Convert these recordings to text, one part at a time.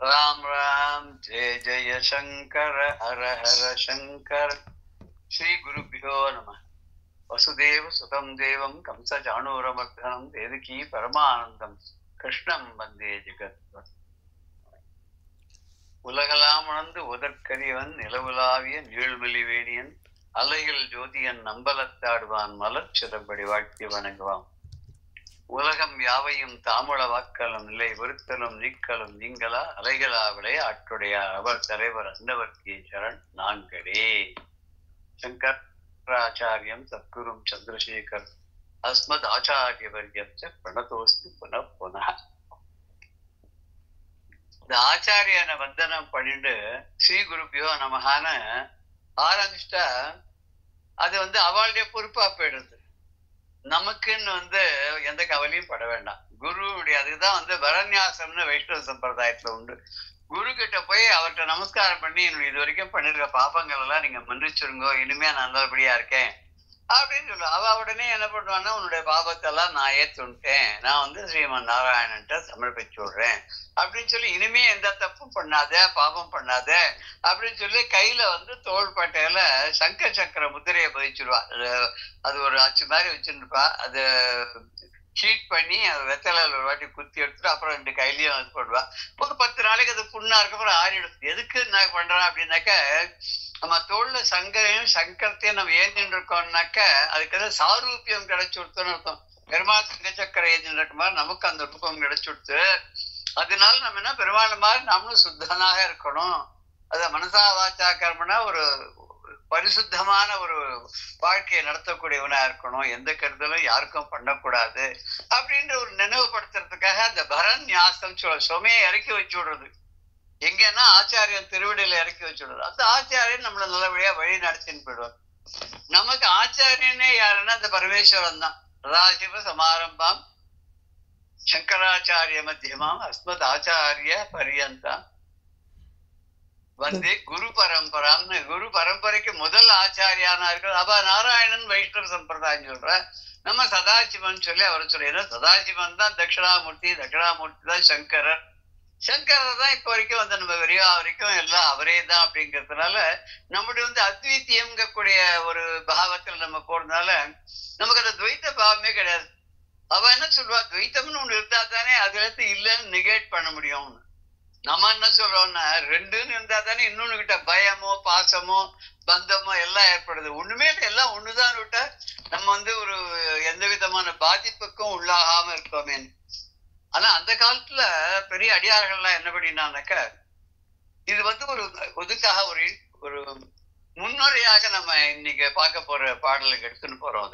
राम राम जय जय शंकर हर हर शंकर. श्री गुरुभ्यो नमः. वसुदेव सुतं देवं कंस चाणूरमर्दनं देवकी परमानंदं कृष्णं वन्दे जगत्. உலகலாம் உணர்ந்து உதற்கரியவன் நிலவுலாவிய நீழ்மொழிவேணியன் அலைகள் ஜோதியன் நம்பலத்தாடுவான் மலர் சிறப்படி வாழ்த்தி வணங்குவான். உலகம் யாவையும் தாமுள வாக்கலும் நிலை வருத்தலும் நீக்கலும் நீங்களா அலைகளா விளைய ஆட்டுடைய அவர் தலைவர் அந்தவர்க்கே சரண் நான்கடே. சங்கராச்சாரியம் சத்குரும் சந்திரசேகர் அஸ்மத் ஆச்சாரியவர்யச்ச பிரணதோஸ்து புன புனः. இந்த ஆச்சாரியனை வந்தனம் பண்ணிட்டு ஸ்ரீ குருபியோ நமகான்னு ஆரம்பிச்சிட்டா அது அவளுடைய பொறுப்பா போயிடுது. நமக்குன்னு எந்த கவலையும் பட வேண்டாம். குருவுடைய அதுதான் வரன்யாசம்னு வைஷ்ணவ சம்பிரதாயத்துல உண்டு. குரு கிட்ட போய் அவர்கிட்ட நமஸ்காரம் பண்ணி என்னுடைய இது வரைக்கும் பண்ணிருக்க பாப்பங்கள் எல்லாம் நீங்க மன்னிச்சிருங்கோ, இனிமே நான் நல்லபடியா இருக்கேன் அப்படின்னு சொல்லுவா. அவ உடனே என்ன பண்ணுவான்னா, உன்னுடைய பாபத்தெல்லாம் நான் ஏத்துட்டேன், நான் ஸ்ரீமன் நாராயணன்ட்ட சமர்ப்பிச்சு விடுறேன் அப்படின்னு சொல்லி, இனிமே எந்த தப்பும் பண்ணாத, பாபம் பண்ணாத அப்படின்னு சொல்லி கையில தோள்பட்டையில சங்க சக்கர முத்திரையை பதிச்சிருவா. அது ஒரு அச்சு மாதிரி வச்சுருப்பா. அது ஹீட் பண்ணி அது வெத்தலை ஒரு வாட்டி குத்தி எடுத்துட்டு அப்புறம் 2 கையிலயும் இது பண்ணுவா. ஒரு 10 நாளைக்கு அது புண்ணா இருக்கப்பறம் ஆறிடும். எதுக்கு நான் பண்றேன் அப்படின்னாக்க, நம்ம தோல்ல சங்கரையும் சங்கரத்தையும் நம்ம ஏந்தின்னு இருக்கோம்னாக்க அதுக்கு சாரூபியம் கிடைச்சு கொடுத்தோன்னு அர்த்தம். பெருமாள் சங்க சக்கரை ஏந்தின்னு இருக்க மாதிரி நமக்கு அந்த ரூபம் கிடைச்சு கொடுத்து, அதனால நம்ம என்ன பெருமாள் மாதிரி நம்மளும் சுத்தனாக இருக்கணும். அத மனசா வாச்சா கர்மனா ஒரு பரிசுத்தமான ஒரு வாழ்க்கையை நடத்தக்கூடியவனா இருக்கணும், எந்த கருதலும் யாருக்கும் பண்ணக்கூடாது அப்படின்ற ஒரு நினைவுபடுத்துறதுக்காக அந்த பரன் ஞாசம் சுமையை இறக்கி வச்சு விடுறது. எங்கன்னா ஆச்சாரியன் திருவிடையில இறக்கி வச்சு விடுறது. அந்த ஆச்சாரியன் நம்மள நல்லபடியா வழி நடத்தின்னு போயிடுவார். நமக்கு ஆச்சாரியனே யாருன்னா அந்த பரமேஸ்வரன் தான். சதாசிவ சமாரம்பாம் சங்கராச்சாரிய மத்தியமாம் அஸ்மத் ஆச்சாரிய பரியந்தாம் குரு பரம்பராம்னு குரு பரம்பரைக்கு முதல் ஆச்சாரியானா இருக்கிற அவ நாராயணன் வைஷ்ணவ சம்பிரதாயம் சொல்ற. நம்ம சதாசிவன் சொல்லி அவரை சொல்ல. ஏன்னா சதாசிவன் தான் தட்சிணாமூர்த்தி, தட்சிணாமூர்த்தி தான் சங்கரர், சங்கரர் தான் இப்ப வரைக்கும் நம்ம வெறியா வரைக்கும் எல்லாம் அவரே தான் அப்படிங்கிறதுனால நம்முடைய அத்வித்தியம்ங்கக்கூடிய ஒரு பாவத்துல நம்ம போறதுனால நமக்கு அந்த துவைத்த பாவமே கிடையாது. அவ என்ன சொல்லுவா, துவைத்தம்னு ஒண்ணு இருந்தா தானே அதுல இல்லைன்னு நெகேட் பண்ண முடியும். நம்ம என்ன சொல்றோம்னா, 2ன்னு இருந்தா தானே இன்னொன்னு கிட்ட பயமோ பாசமோ பந்தமோ எல்லாம் ஏற்படுது. ஒண்ணுமே எல்லாம் ஒண்ணுதான் விட்டா நம்ம ஒரு எந்த விதமான பாதிப்புக்கும் உள்ளாகாம இருக்கோமே. ஆனா அந்த காலத்துல பெரிய அடியார்கள்லாம் என்ன பண்ணினாக்க, இது ஒரு ஒதுக்காக ஒரு ஒரு முன்னுரையாக நம்ம இன்னைக்கு பார்க்க போற பாடலுக்கு எடுத்துன்னு போறோம்.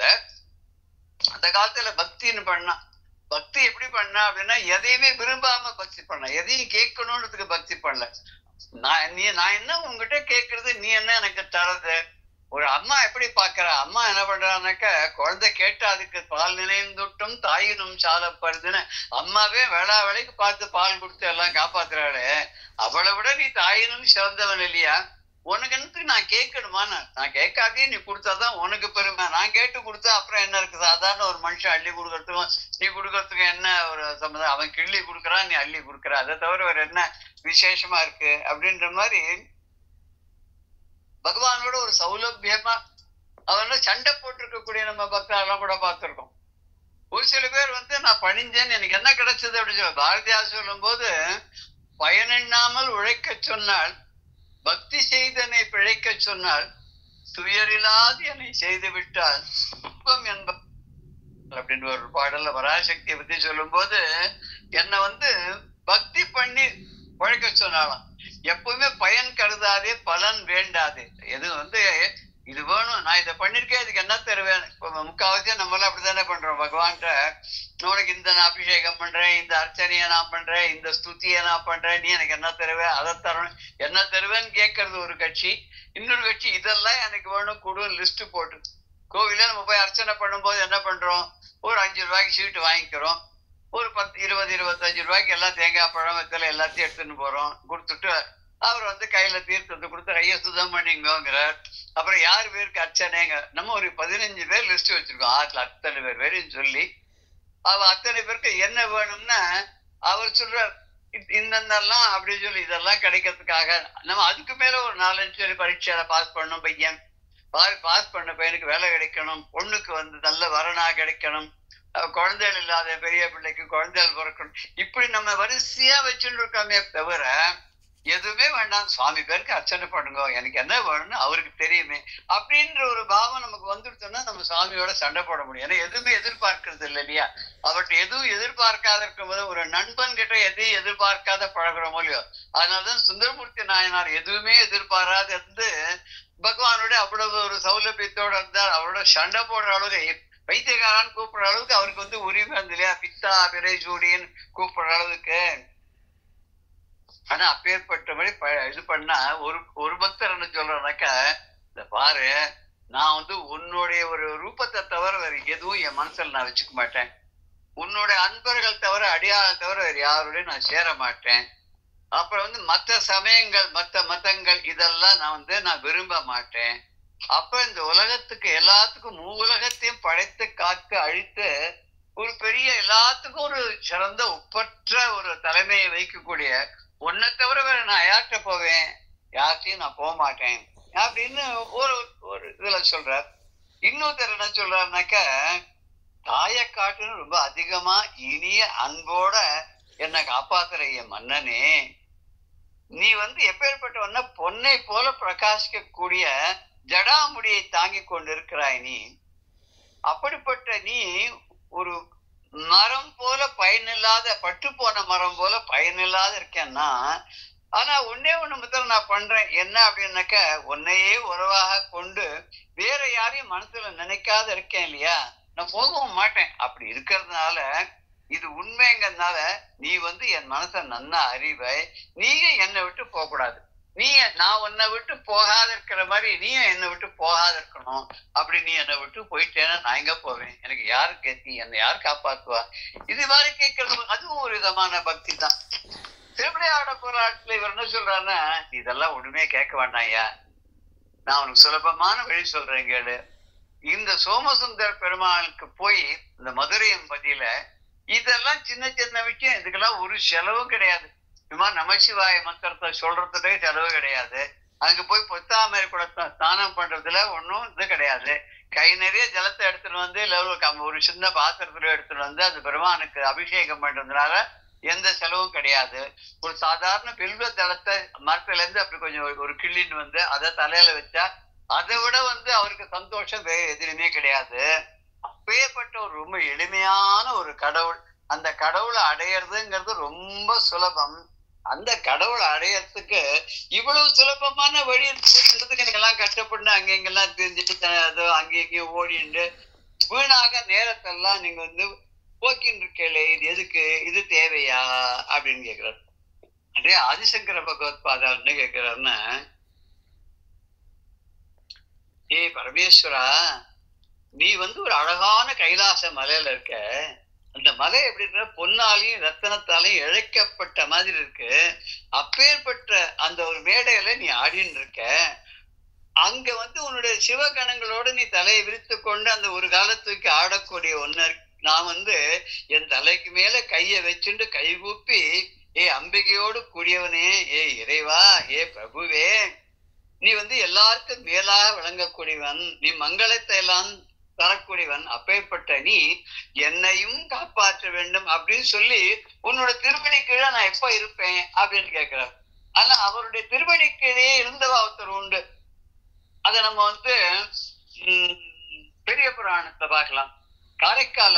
அந்த காலத்துல பக்தின்னு பண்ணா, பக்தி எப்படி பண்ண அப்படின்னா எதையுமே விரும்பாம பக்தி பண்ண, எதையும் கேட்கணும்ன்றதுக்கு பக்தி பண்ணல. நான் என்ன உங்ககிட்ட கேட்கறது, நீ என்ன எனக்கு தரது. ஒரு அம்மா எப்படி பாக்குறா, அம்மா என்ன பண்றான்னாக்க, குழந்தை கேட்டா அதுக்கு பால் நினைந்துட்டும் தாயினும் சாலப்படுதுன்னு அம்மாவே வேளா வேலைக்கு பார்த்து பால் கொடுத்து எல்லாம் காப்பாத்துறாளே, அவளை விட நீ தாயினும் சிறந்தவன் இல்லையா? உனக்கு நான் கேட்கணுமா? நான் கேட்காதே நீ கொடுத்தாதான் உனக்கு பெருமை. நான் கேட்டு கொடுத்தா அப்புறம் என்ன இருக்கு? சாதாரண ஒரு மனுஷன் அள்ளி கொடுக்கறதுக்கும் நீ கொடுக்கறதுக்கு என்ன ஒரு சம்மந்தம்? அவன் கிள்ளி கொடுக்குறான், நீ அள்ளி கொடுக்குற, அதை தவிர வேற என்ன விசேஷமா இருக்கு அப்படின்ற மாதிரி பகவானோட ஒரு சௌலபியமா அவன் சண்டை போட்டிருக்கக்கூடிய நம்ம பக்தரெல்லாம் கூட பார்த்திருக்கோம். ஒரு சில பேர் நான் பணிஞ்சேன்னு எனக்கு என்ன கிடைச்சது அப்படின்னு சொல்ல. பாரதியார் சொல்லும் போது, பயனெண்ணாமல் உழைக்க சொன்னால், பக்தி செய்தனை பிழைக்க சொன்னால், துயரில்லாது என்னை செய்து விட்டால் துன்பம் என்ப அப்படின்னு ஒரு பாடல்ல பராசக்தியை பத்தி சொல்லும் போது, என்னை பக்தி பண்ணி உழைக்க சொன்னாலாம். எப்பவுமே பயன் கருதாதே, பலன் வேண்டாதே. எது இது வேணும், நான் இதை பண்ணிருக்கேன், இதுக்கு என்ன தருவேன். இப்ப முக்காவசியம் நம்மளாம் அப்படித்தானே பண்றோம். பகவான்கிட்ட உனக்கு இந்த நான் அபிஷேகம் பண்றேன், இந்த அர்ச்சனையை நான் பண்றேன், இந்த ஸ்துதியை நான் பண்றேன், நீ எனக்கு என்ன தருவேன், அதை தரணும், என்ன தருவேன்னு கேட்கறது ஒரு கட்சி. இன்னொரு கட்சி இதெல்லாம் எனக்கு வேணும் கொடு லிஸ்ட் போட்டு. கோவில நம்ம போய் அர்ச்சனை பண்ணும்போது என்ன பண்றோம், ஒரு 5 ரூபாய்க்கு சீட்டு வாங்கிக்கிறோம், ஒரு 10, 20, 25 ரூபாய்க்கு எல்லாம் தேங்காய் பழம் வெத்தலை எல்லாத்தையும் எடுத்துன்னு போறோம். கொடுத்துட்டு அவர் கையில தீர்த்தத்தை கொடுத்து ஐயா சுத்தம் பண்ணிங்கோங்கிறார். அப்புறம் யார் பேருக்கு அர்ச்சனைங்க, நம்ம ஒரு 15 பேர் லிஸ்ட் வச்சிருக்கோம். ஆத்துல அத்தனை பேர் வேறுன்னு சொல்லி அவ அத்தனை பேருக்கு என்ன வேணும்னா அவர் சொல்றார், இந்தெல்லாம் அப்படின்னு சொல்லி இதெல்லாம் கிடைக்கிறதுக்காக நம்ம அதுக்கு மேல ஒரு 4-5 பரீட்சையில பாஸ் பண்ணணும். பையன் பாஸ் பண்ண பையனுக்கு வேலை கிடைக்கணும், பொண்ணுக்கு வந்து நல்ல வரனா கிடைக்கணும், குழந்தைகள் இல்லாத பெரிய பிள்ளைக்கு குழந்தைகள் பிறக்கணும். இப்படி நம்ம வரிசையா வச்சுட்டு இருக்கோமே தவிர எதுவுமே வேண்டாம், சுவாமி பேருக்கு அர்ச்சனை பண்ணுங்க, எனக்கு என்ன வேணும்னு அவருக்கு தெரியுமே அப்படின்ற ஒரு பாவம் நமக்கு வந்துடுச்சோம்னா நம்ம சுவாமியோட சண்டை போட முடியும். ஏன்னா எதுவுமே எதிர்பார்க்கறது இல்லை இல்லையா? அவர்கிட்ட எதுவும் எதிர்பார்க்காத இருக்கும்போது ஒரு நண்பன் கிட்ட எதையும் எதிர்பார்க்காத பழகிறோமோ இல்லையோ. அதனாலதான் சுந்தரமூர்த்தி நாயனார் எதுவுமே எதிர்பாராது இருந்து பகவானுடைய அவ்வளவு ஒரு சௌலபியத்தோட இருந்தார். அவரோட சண்டை போடுற அளவுக்கு வைத்தியகாரான்னு கூப்பிடுற அளவுக்கு அவருக்கு வந்து உரிமை இருந்து இல்லையா? பித்தா பிறைசூடின்னு கூப்பிடுற அளவுக்கு. ஆனா அப்பேற்பட்டபடி இது பண்ணா ஒரு பக்தர் என்ன சொல்றாருனாக்கா, இந்த பாரு, நான் வந்து உன்னுடைய ஒரு ரூபத்தை தவிர வேற எதுவும் என் மனசுல நான் வச்சுக்க மாட்டேன், உன்னுடைய அன்பர்கள் தவிர அடியாளை தவிர வேற யாருடைய நான் சேர மாட்டேன், அப்புறம் வந்து மற்ற சமயங்கள் மற்ற மதங்கள் இதெல்லாம் நான் விரும்ப மாட்டேன். அப்ப இந்த உலகத்துக்கு எல்லாத்துக்கும் உலகத்தையும் படைத்து காக்க அழித்து ஒரு பெரிய எல்லாத்துக்கும் ஒரு சிறந்த ஒப்பற்ற ஒரு தலைமையை வைக்கக்கூடிய உன்னை தவிர வேற நான் யார்கிட்ட போவேன், யார்கிட்டையும் நான் போக மாட்டேன் அப்படின்னு ஒரு இதுல சொல்றார். இன்னொருத்தர் என்ன சொல்றாருனாக்க, தாயை காட்டுன்னு ரொம்ப அதிகமா இனிய அன்போட என்னை காப்பாத்துற என் மன்னனே, நீ வந்து எப்பேற்பட்டவன்னா பொன்னை போல பிரகாசிக்க கூடிய ஜடாமுடியை தாங்கி கொண்டிருக்கிறாய். நீ அப்படிப்பட்ட நீ ஒரு மரம் போல பயனில்லாத பட்டு போன மரம் போல பயனில்லாத இருக்கேன்னா, ஆனா ஒன்னே ஒண்ணு மாத்திரம் நான் பண்றேன், என்ன அப்படின்னாக்க உன்னையே உறவாக கொண்டு வேற யாரையும் மனசுல நினைக்காத இருக்கேன் இல்லையா, நான் போகவும் மாட்டேன். அப்படி இருக்கிறதுனால இது உண்மைங்கிறதுனால நீ வந்து என் மனசை நன்னா அறிவை, நீயும் என்னை விட்டு போக கூடாது, நான் உன்னை விட்டு போகாத இருக்கிற மாதிரி நீயும் என்னை விட்டு போகாத இருக்கணும். அப்படி நீ என்னை விட்டு போயிட்டேன்னா நான் எங்க போவேன், எனக்கு யாரு கத்தி, என்னை யார் காப்பாத்துவா, இது மாதிரி கேட்கறது அதுவும் ஒரு விதமான பக்தி தான். திருவிளையாட போராட்டத்துல இவர் என்ன சொல்றாருன்னா, இதெல்லாம் ஒண்ணுமே கேட்க வேண்டாம்யா, நான் உனக்கு சுலபமான வழி சொல்றேன் கேளு. இந்த சோமசுந்தர பெருமாளுக்கு போய் இந்த மதுரை பதியில இதெல்லாம் சின்ன சின்ன விஷயம், இதுக்கெல்லாம் ஒரு செலவும் கிடையாது. சும்மா நமசிவாய மந்திரத்தை சொல்றதுக்கே செலவு கிடையாது. அங்க போய் பொத்தாமரை குளத்தை ஸ்நானம் பண்றதுல ஒன்றும் இது கிடையாது. கை நிறைய ஜலத்தை எடுத்துட்டு வந்து ஒரு சின்ன பாத்திரத்துல எடுத்துட்டு வந்து அது பெருமானுக்கு அபிஷேகம் பண்றதுனால எந்த செலவும் கிடையாது. ஒரு சாதாரண பில்வ தளத்தை மரத்துல இருந்து அப்படி கொஞ்சம் ஒரு கிள்ளின்னு வந்து அதை தலையில வச்சா அதை விட அவருக்கு சந்தோஷம் வேற எதுவுமே கிடையாது. அப்பேற்பட்ட ஒரு ரொம்ப எளிமையான ஒரு கடவுள், அந்த கடவுளை அடையிறதுங்கிறது ரொம்ப சுலபம். அந்த கடவுளை அடையறதுக்கு இவ்வளவு சுலபமான வழி இருக்கிறதுக்கு நீங்கெல்லாம் கஷ்டப்பட்டு அங்கெங்கெல்லாம் தெரிஞ்சுட்டு அங்கே இங்கேயும் ஓடிண்டு வீணாக நேரத்தெல்லாம் நீங்க போக்கின்னு இருக்கே, இது எதுக்கு, இது தேவையா அப்படின்னு கேட்கிறார். அதே ஆதிசங்கர பகவத் பாதார் என்ன கேட்கிறாருன்னா, ஏ பரமேஸ்வரா, நீ ஒரு அழகான கைலாச மலையில இருக்க, அந்த மலை எப்படி இருக்க, பொன்னாலையும் ரத்தனத்தாலையும் இழைக்கப்பட்ட மாதிரி இருக்கு. அப்பேற்பட்ட அந்த ஒரு மேடையில நீ ஆடின்னு இருக்க. அங்க உன்னுடைய சிவகணங்களோட நீ தலையை விரித்து கொண்டு அந்த ஒரு காலத்துக்கு ஆடக்கூடிய ஒன்னு, நான் என் தலைக்கு மேல கைய வச்சுட்டு கைகூப்பி, ஏ அம்பிகையோடு கூடியவனே, ஏ இறைவா, ஏ பிரபுவே, நீ எல்லாருக்கும் மேலாக விளங்கக்கூடியவன், நீ மங்களத்தை எல்லாம் தரக்கூடியவன், அப்பேற்பட்ட நீ என்னையும் காப்பாற்ற வேண்டும் அப்படின்னு சொல்லி உன்னோட திருப்பணி கீழே நான் எப்ப இருப்பேன் அப்படின்னு கேட்கிறார். ஆனா அவருடைய திருப்பணி கீழே இருந்தவா ஒருத்தர் உண்டு. அதை நம்ம பெரிய புராணத்தை பார்க்கலாம். காரைக்கால்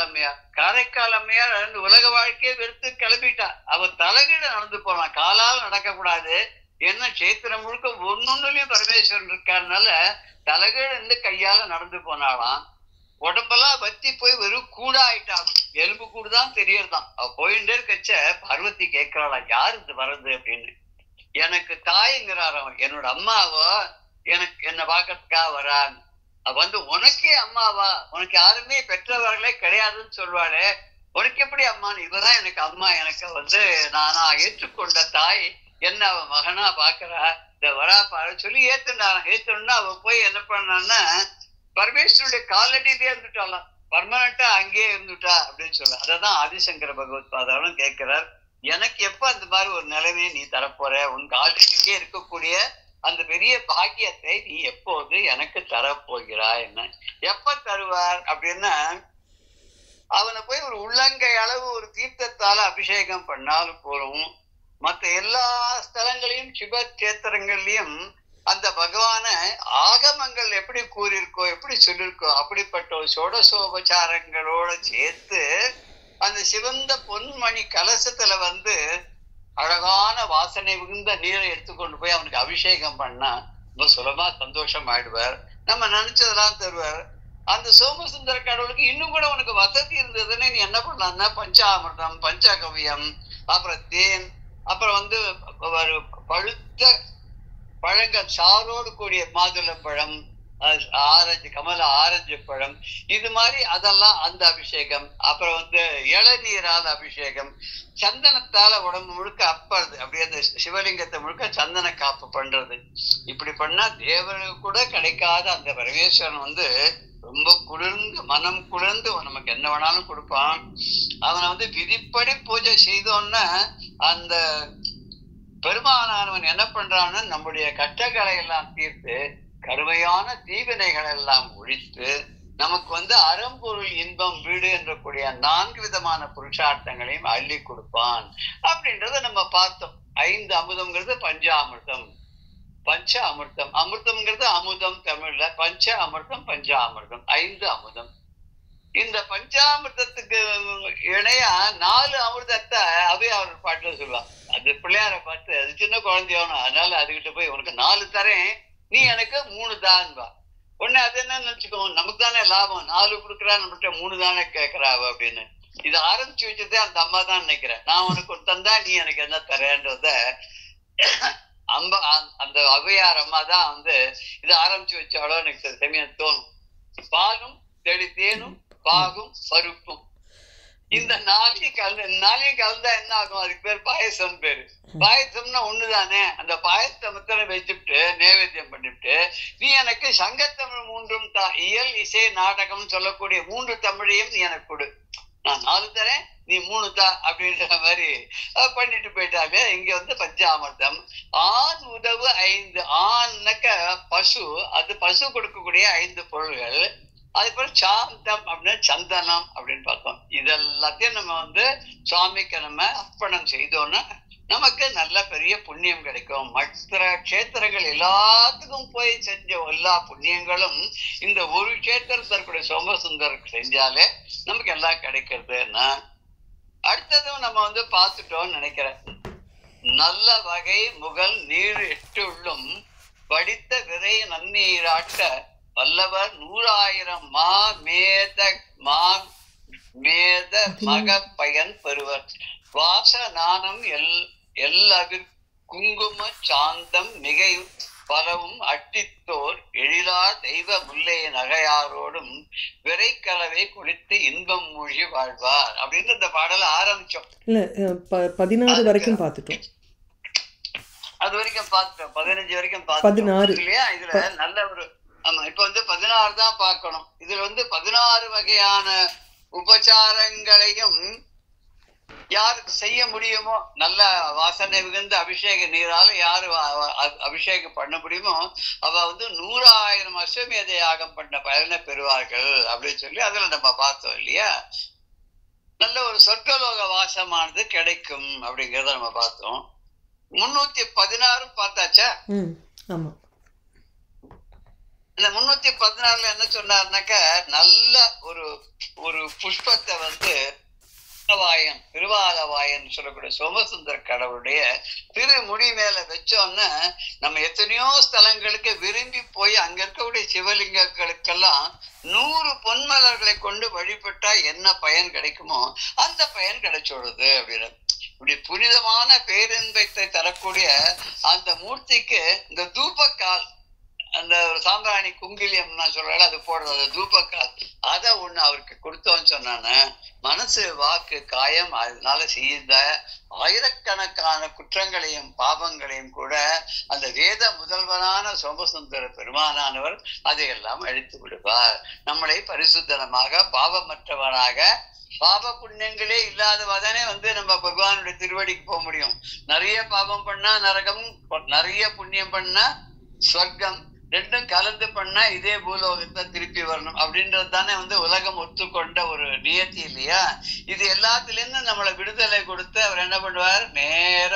அம்மையார் உலக வாழ்க்கையை வெறுத்து கிளம்பிட்டா. அவர் தலைகீழ நடந்து போனான், காலால் நடக்க கூடாது. என்ன சேத்திரம் முழுக்க ஒன்னொன்னுலயும் பரமேஸ்வரன் இருக்காருனால தலைகீழ இருந்து கையால நடந்து போனாலாம். உடம்பெல்லாம் வத்தி போய் வெறும் கூடா ஆயிட்டான், எலும்பு கூடுதான் தெரியறதான். அவ போயிட்டே இருக்கச்ச பார்வதி கேட்கிறாளா, யாரு இது வர்றது அப்படின்னு. எனக்கு தாய்ங்கிறார் அவன், என்னோட அம்மாவோ எனக்கு என்ன பார்க்கறதுக்காக வரான். அவ உனக்கே அம்மாவா, உனக்கு யாருமே பெற்றவர்களே கிடையாதுன்னு சொல்வாளே, உனக்கு எப்படி அம்மான்னு. இவதான் எனக்கு அம்மா, எனக்கு நானா ஏற்றுக்கொண்ட தாய் என்ன அவ மகனா பாக்குறா, இந்த வரா பாரு சொல்லி ஏத்துனா அவ போய் என்ன பண்ணான்னா பரமேஸ்வருடைய காலடியிலே இருந்துட்டாலாம், பர்மனண்டா அங்கேயே இருந்துட்டா அப்படின்னு சொல்ல. அததான் ஆதிசங்கர பகவத் பாதாலும் கேட்கிறார். எனக்கு எப்ப அந்த மாதிரி ஒரு நிலைமையை நீ தரப்போற, உன் காலத்துக்கே இருக்கக்கூடிய அந்த பெரிய பாக்கியத்தை நீ எப்போது எனக்கு தரப்போகிறாய், என்ன எப்ப தருவார் அப்படின்னா, அவனை போய் ஒரு உள்ளங்கை அளவு ஒரு தீர்த்தத்தால அபிஷேகம் பண்ணாலும் போலும், மற்ற எல்லா ஸ்தலங்களையும் சிவ கஷேத்திரங்கள்லயும் அந்த பகவான ஆகமங்கள் எப்படி கூறியிருக்கோ எப்படி சொல்லியிருக்கோ அப்படிப்பட்ட ஒரு சோடசோபச்சாரங்களோட சேர்த்து அந்த சிவந்த பொன்மணி கலசத்துல அழகான வாசனை மிகுந்த நீரை எடுத்துக்கொண்டு போய் அவனுக்கு அபிஷேகம் பண்ணா ரொம்ப சுலமா சந்தோஷம் ஆயிடுவார், நம்ம நினைச்சதெல்லாம் தருவார். அந்த சோமசுந்தர கடவுளுக்கு இன்னும் கூட உனக்கு வசதி இருந்ததுன்னு நீ என்ன பண்ணலாம்னா, பஞ்சாமிர்தம், பஞ்சகவியம், அப்புறம் தேன், அப்புறம் பழுத்த பழங்கள் சாரோடு கூடிய மாதுளம்பழம், ஆரஞ்சு, கமல ஆரஞ்சு பழம், இது மாதிரி அதெல்லாம் அந்த அபிஷேகம். அப்புறம் இளநீரால் அபிஷேகம், சந்தனத்தால உடம்பு முழுக்க அப்பறது, அப்படியே அந்த சிவலிங்கத்தை முழுக்க சந்தன காப்பு பண்றது. இப்படி பண்ணா தேவர்களுக்கு கூட கிடைக்காத அந்த பரமேஸ்வரன் ரொம்ப குளிர்ந்து மனம் குளிர்ந்து நமக்கு என்ன வேணாலும் கொடுப்பான். அவனை விதிப்படி பூஜை செய்தோன்னா அந்த பெருமானானவன் என்ன பண்றான்னு நம்முடைய கஷ்டங்களை எல்லாம் தீர்த்து கருமையான தீவினைகள் எல்லாம் ஒழித்து நமக்கு அறம்பொருள் இன்பம் வீடு என்றக்கூடிய 4 விதமான புருஷார்த்தங்களையும் அள்ளி கொடுப்பான் அப்படின்றத நம்ம பார்த்தோம். 5 அமுதம்ங்கிறது பஞ்சாமிர்தம், பஞ்ச அமிர்தம், அமிர்தம்ங்கிறது அமுதம் தமிழ்ல, பஞ்ச அமிர்தம், பஞ்சாமிர்தம், 5 அமுதம். இந்த பஞ்சாமிர்தத்துக்கு இணையா 4 அமிர்தத்தை அவர் பாட்டுல சொல்லுவான். அது பிள்ளையார பார்த்து, அது சின்ன குழந்தையானும், அதனால அதுகிட்ட போய் உனக்கு 4 தரேன், நீ எனக்கு 3 தான்பா. உடனே அது என்ன நினைச்சுக்கோ, நமக்கு தானே லாபம், 4 கொடுக்குறா, நம்மகிட்ட 3 தானே கேட்கறாவ அப்படின்னு. இதை ஆரம்பிச்சு வச்சதே அந்த அம்மா தான் நினைக்கிறேன். நான் உனக்கு தந்தா நீ எனக்கு என்ன தரேன்றத அந்த ஔவையார் அம்மா தான் இதை ஆரம்பிச்சு வச்சாலோ எனக்கு சில சமயம் தோணும். பாலும் தெளித்தேனும் பாகும் பருப்பும், இந்த 4 கலந்தா என்ன ஆகும், அதுக்கு பேர் பாயசம் பேரு. பாயசம்னா ஒண்ணுதானே. அந்த பாயசத்தை வச்சுட்டு நைவேத்தியம் பண்ணிட்டு நீ எனக்கு சங்கத்தமிழ் 3ம் இயல் இசை நாடகம் சொல்லக்கூடிய 3 தமிழையும் நீ எனக்கு கொடு, நான் 4 தரேன், நீ 3 தா அப்படின்ற மாதிரி பண்ணிட்டு போயிட்டாலே. இங்க பஞ்சாமிர்தம், ஆண் உதவு 5, ஆண்னாக்க பசு, அது பசு கொடுக்கக்கூடிய 5 பொருள்கள். அதுக்கப்புறம் சாந்தம் அப்படின்னா சந்தனம் அப்படின்னு பார்த்தோம். இதெல்லாத்தையும் நம்ம சுவாமிக்கு நம்ம அர்ப்பணம் செய்தோம்னா நமக்கு நல்ல பெரிய புண்ணியம் கிடைக்கும். மற்ற கஷேத்திரங்கள் எல்லாத்துக்கும் போய் செஞ்ச எல்லா புண்ணியங்களும் இந்த ஒரு கஷேத்திரத்திற்குடைய சோமசுந்தருக்கு செஞ்சாலே நமக்கு எல்லாம் கிடைக்கிறதுன்னா, அடுத்ததும் நம்ம பார்த்துட்டோம்னு நினைக்கிறேன். நல்ல வகை முகல் நீர் 8 உள்ளும் படித்த விரை நன்னீராட்ட வல்லவர் 100,000 மேத மக பயன் பெறுவர். வாச நாணம் எல்லாவிற் குங்கும சாந்தம் மிகை பலவும் அட்டித்தோர் எழிலா தெய்வ முல்லை நகையாரோடும் விரைக்கலவை குடித்து இன்பம் மூழ்கி வாழ்வார் அப்படின்னு இந்த பாடல ஆரம்பிச்சோம். இல்ல 16 வரைக்கும் பார்த்துட்டோம். அது வரைக்கும் பார்த்துட்டோம். 15 வரைக்கும் பார்த்தோம் இல்லையா? இதுல நல்ல ஒரு ஆமா, இப்ப 16 தான் பார்க்கணும். இதுல 16 வகையான உபச்சாரங்களையும் யாருக்கு செய்ய முடியுமோ, நல்ல வாசனை மிகுந்த அபிஷேக நீரால யாரு அபிஷேகம் பண்ண முடியுமோ அவ 100,000 அஸ்வமேத யாகம் பண்ண பயனை பெறுவார்கள் அப்படின்னு சொல்லி அதுல நம்ம பார்த்தோம் இல்லையா? நல்ல ஒரு சொர்க்கலோக வாசமானது கிடைக்கும் அப்படிங்கறத நம்ம பார்த்தோம். 316 பார்த்தாச்சா? ஆமா. இந்த 316ல என்ன சொன்னார்னாக்க, நல்ல ஒரு புஷ்பத்தை திருவாலவாயன் சொல்லக்கூடிய சோமசுந்தர கடவுளுடைய திருமுடி மேல வச்சோன்னு நம்ம எத்தனையோ ஸ்தலங்களுக்கு விரும்பி போய் அங்க இருக்கக்கூடிய சிவலிங்கங்களுக்கெல்லாம் 100 பொன்மலர்களை கொண்டு வழிபட்டா என்ன பயன் கிடைக்குமோ அந்த பயன் கிடைச்சோடுது அப்படின்னு. இப்படி புனிதமான பேரின்பத்தை தரக்கூடிய அந்த மூர்த்திக்கு இந்த தூபக்கால், அந்த சாம்பிராணி குங்கிலியம் சொல்றாரு, அது போடுறது தூபக்கால், அதை ஒண்ணு அவருக்கு கொடுத்தோன்னு சொன்னானே, மனசு வாக்கு காயம் அதனால செய்த 1000 கோடிக்கணக்கான குற்றங்களையும் பாவங்களையும் கூட அந்த வேத முதல்வரான சோமசுந்தர பெருமானானவர் அதையெல்லாம் அழித்து விடுவார். நம்மளை பரிசுத்தனமாக பாவமற்றவனாக, பாவ புண்ணியங்களே இல்லாதவதானே நம்ம பகவானுடைய திருவடிக்கு போக முடியும். நிறைய பாவம் பண்ணா நரகம், நிறைய புண்ணியம் பண்ணா சொர்க்கம், ரெண்டும் கலந்து பண்ணா இதே பூலோகத்தை திருப்பி வரணும் அப்படின்றது தானே உலகம் ஒத்துக்கொண்ட ஒரு நியத்தி இல்லையா? இது எல்லாத்திலிருந்து நம்மளை விடுதலை கொடுத்து அவர் என்ன பண்ணுவார்? நேர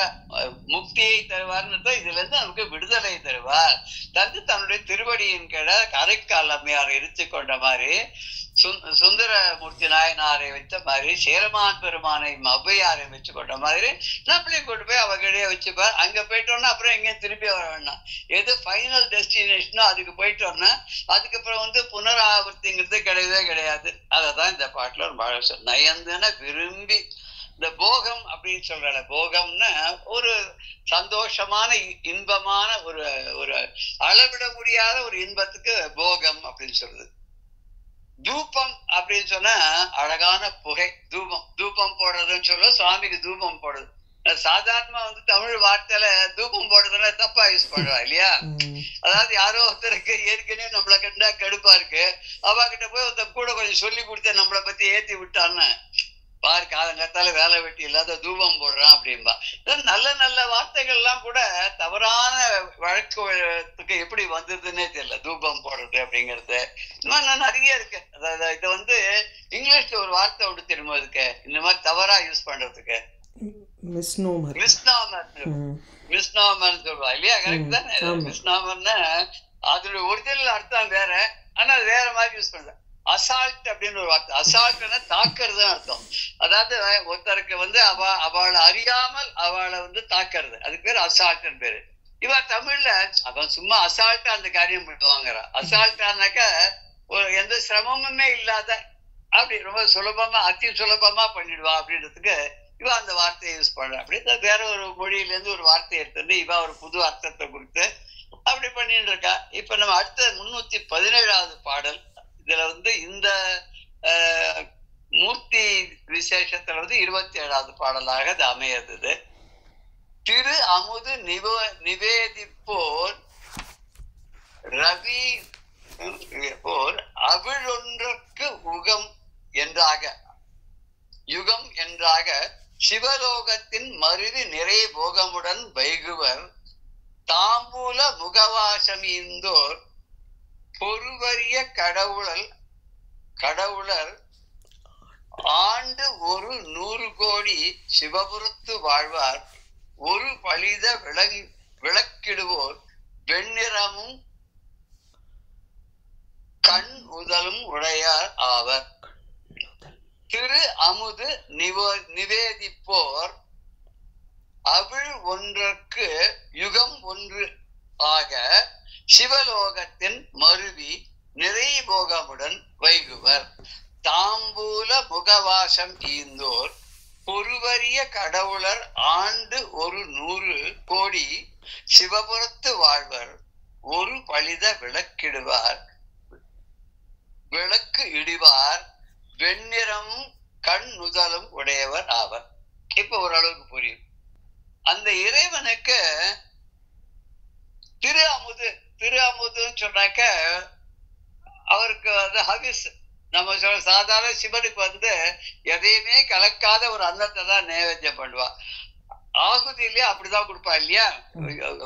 முக்தியை தருவார்னு இதுல இருந்து நமக்கு விடுதலை தருவார். தன்னுடைய திருவடியின் கீழே கரைக்கால் அம்மையாரை எரித்து கொண்ட மாதிரி, சுந்தரமூர்த்தி நாயனாரை வைத்த மாதிரி, சேரமான் பெருமானை ஔவையாரை வச்சு கொண்ட மாதிரி நம்மளையும் கொண்டு போய் அவகிடையே வச்சுப்பார். அங்க போயிட்டோம்னா அப்புறம் எங்கேயும் திருப்பி வர வேண்டாம். எது ஃபைனல் டெஸ்டினேஷனோ அதுக்கு போயிட்டோம்னா அதுக்கப்புறம் புனராவர்த்திங்கிறது கிடையவே கிடையாது. அததான் இந்த பாட்டுல ஒரு நயந்தன விரும்பி, இந்த போகம் அப்படின்னு சொல்ற போகம்னா ஒரு சந்தோஷமான இன்பமான ஒரு அளவிட முடியாத ஒரு இன்பத்துக்கு போகம் அப்படின்னு சொல்றது. தூபம் அப்படின்னு சொன்னா அழகான புகை, தூபம் போடுறதுன்னு சொல்ல, சுவாமிக்கு தூபம் போடுறது. சாதாரணமா தமிழ் வார்த்தையில தூபம் போடுறதுன்னா தப்பா யூஸ் பண்றா இல்லையா? அதாவது யாரோ ஒருத்தருக்கு ஏற்கனவே நம்மளை கண்டா கடுப்பா இருக்கு, அவ கிட்ட போய் ஒருத்தர் கூட கொஞ்சம் சொல்லி கொடுத்த நம்மளை பத்தி ஏத்தி விட்டான்னு பாரு, காலங்காத்தால வேலை வெட்டி இல்லாத தூபம் போடுறான் அப்படின்பா. நல்ல நல்ல வார்த்தைகள் எல்லாம் கூட தவறான வழக்குக்கு எப்படி வந்ததுன்னே தெரியல. தூபம் போடுறது அப்படிங்கிறது இன்னும் நிறைய இருக்கு. அதாவது இது இங்கிலீஷ்ல ஒரு வார்த்தை ஒன்று தெரியுமா இருக்கு இந்த மாதிரி தவறா யூஸ் பண்றதுக்கு? மிஸ்நாமர் சொல்றா இல்லையா? கரெக்ட் தானே? மிஸ்நாமர்னா அதோட ஒரிஜினல் அர்த்தம் வேற, ஆனா அது வேற மாதிரி யூஸ் பண்ற. அசால்ட் அப்படின்னு ஒரு வார்த்தை. அசால்ட்னா தாக்குறதுன்னு அர்த்தம். அதாவது ஒருத்தருக்கு அவளை அறியாமல் அவளை தாக்குறது, அதுக்கு பேர் அசால்ட்னு பேரு. இவ தமிழ்ல அவன் சும்மா அசால்ட்டா அந்த காரியம் பண்ணுவாங்கிறா. அசால்ட்டானாக்கா ஒரு எந்த சிரமமுமே இல்லாத அப்படி ரொம்ப சுலபமா, அதி சுலபமா பண்ணிடுவா அப்படின்றதுக்கு இவ அந்த வார்த்தையை யூஸ் பண்ற. அப்படி வேற ஒரு மொழியில இருந்து ஒரு வார்த்தையை எடுத்து இவ ஒரு புது அர்த்தத்தை கொடுத்து அப்படி பண்ணிட்டு இருக்கா. இப்ப நம்ம அடுத்த 317வது பாடல். இதுல இந்த மூர்த்தி விசேஷத்துல 27வது பாடலாக அது அமையது. திரு அமுது நிவேதிப்போர் ரவி போர் அவிழொன்றுக்கு யுகம் என்றாக சிவலோகத்தின் மருவி நிறை போகமுடன் வைகுவர் தாம்பூல முகவாசமீந்தோர் பொறுவரிய கடவுளர் ஆண்டு ஒரு 100 கோடி சிவபுரத்து வாழ்வார் ஒரு பழித விளக்கிடுவோர் வெண்ணிறமும் கண் உதலும் உடையார் ஆவர். திரு அமுது நிவேதிப்போர் அவிழ் ஒன்றுக்கு யுகம் ஒன்று ஆக சிவலோகத்தின் மருவி நிறை போகமுடன் வைகுவர் தாம்பூல முகவாசம் ஈந்தோர் பொறுவரிய கடவுளர் ஆண்டு ஒரு 100 கோடி சிவபுரத்து வாழ்வர் ஒரு பழித விளக்கு இடிவார் வெண்ணிறம் கண் நுதலும் உடையவர் ஆவர். இப்ப ஓரளவுக்கு புரியும். அந்த இறைவனுக்கு திரு அமுதுன்னு சொன்னாக்க அவருக்கு ஹவிஸ். நம்ம சாதாரண சிவனுக்கு எதையுமே கலக்காத ஒரு அன்னத்தை தான் நைவேத்தியம் பண்ணுவா. ஆகுதியிலேயே அப்படிதான் கொடுப்பா இல்லையா?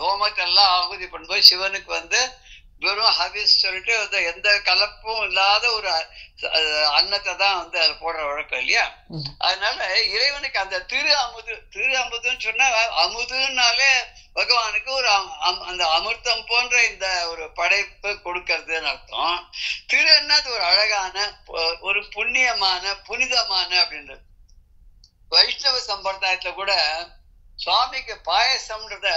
ஹோமத்தெல்லாம் ஆகுதி பண்ணும்போது சிவனுக்கு வெறும் ஹவிஸ் சொல்லிட்டு எந்த கலப்பும் இல்லாத ஒரு அன்னத்தை தான் அதுல போடுற வழக்கம் இல்லையா? அதனால இறைவனுக்கு அந்த திரு அமுதுன்னு சொன்னா, அமுதுனாலே பகவானுக்கு ஒரு அந்த அமிர்தம் போன்ற இந்த ஒரு படைப்பு கொடுக்கறதுன்னு அர்த்தம். திருன்னா அது ஒரு அழகான, ஒரு புனிதமான அப்படின்றது. வைஷ்ணவ சம்பிரதாயத்துல கூட சுவாமிக்கு பாயசம்ன்றத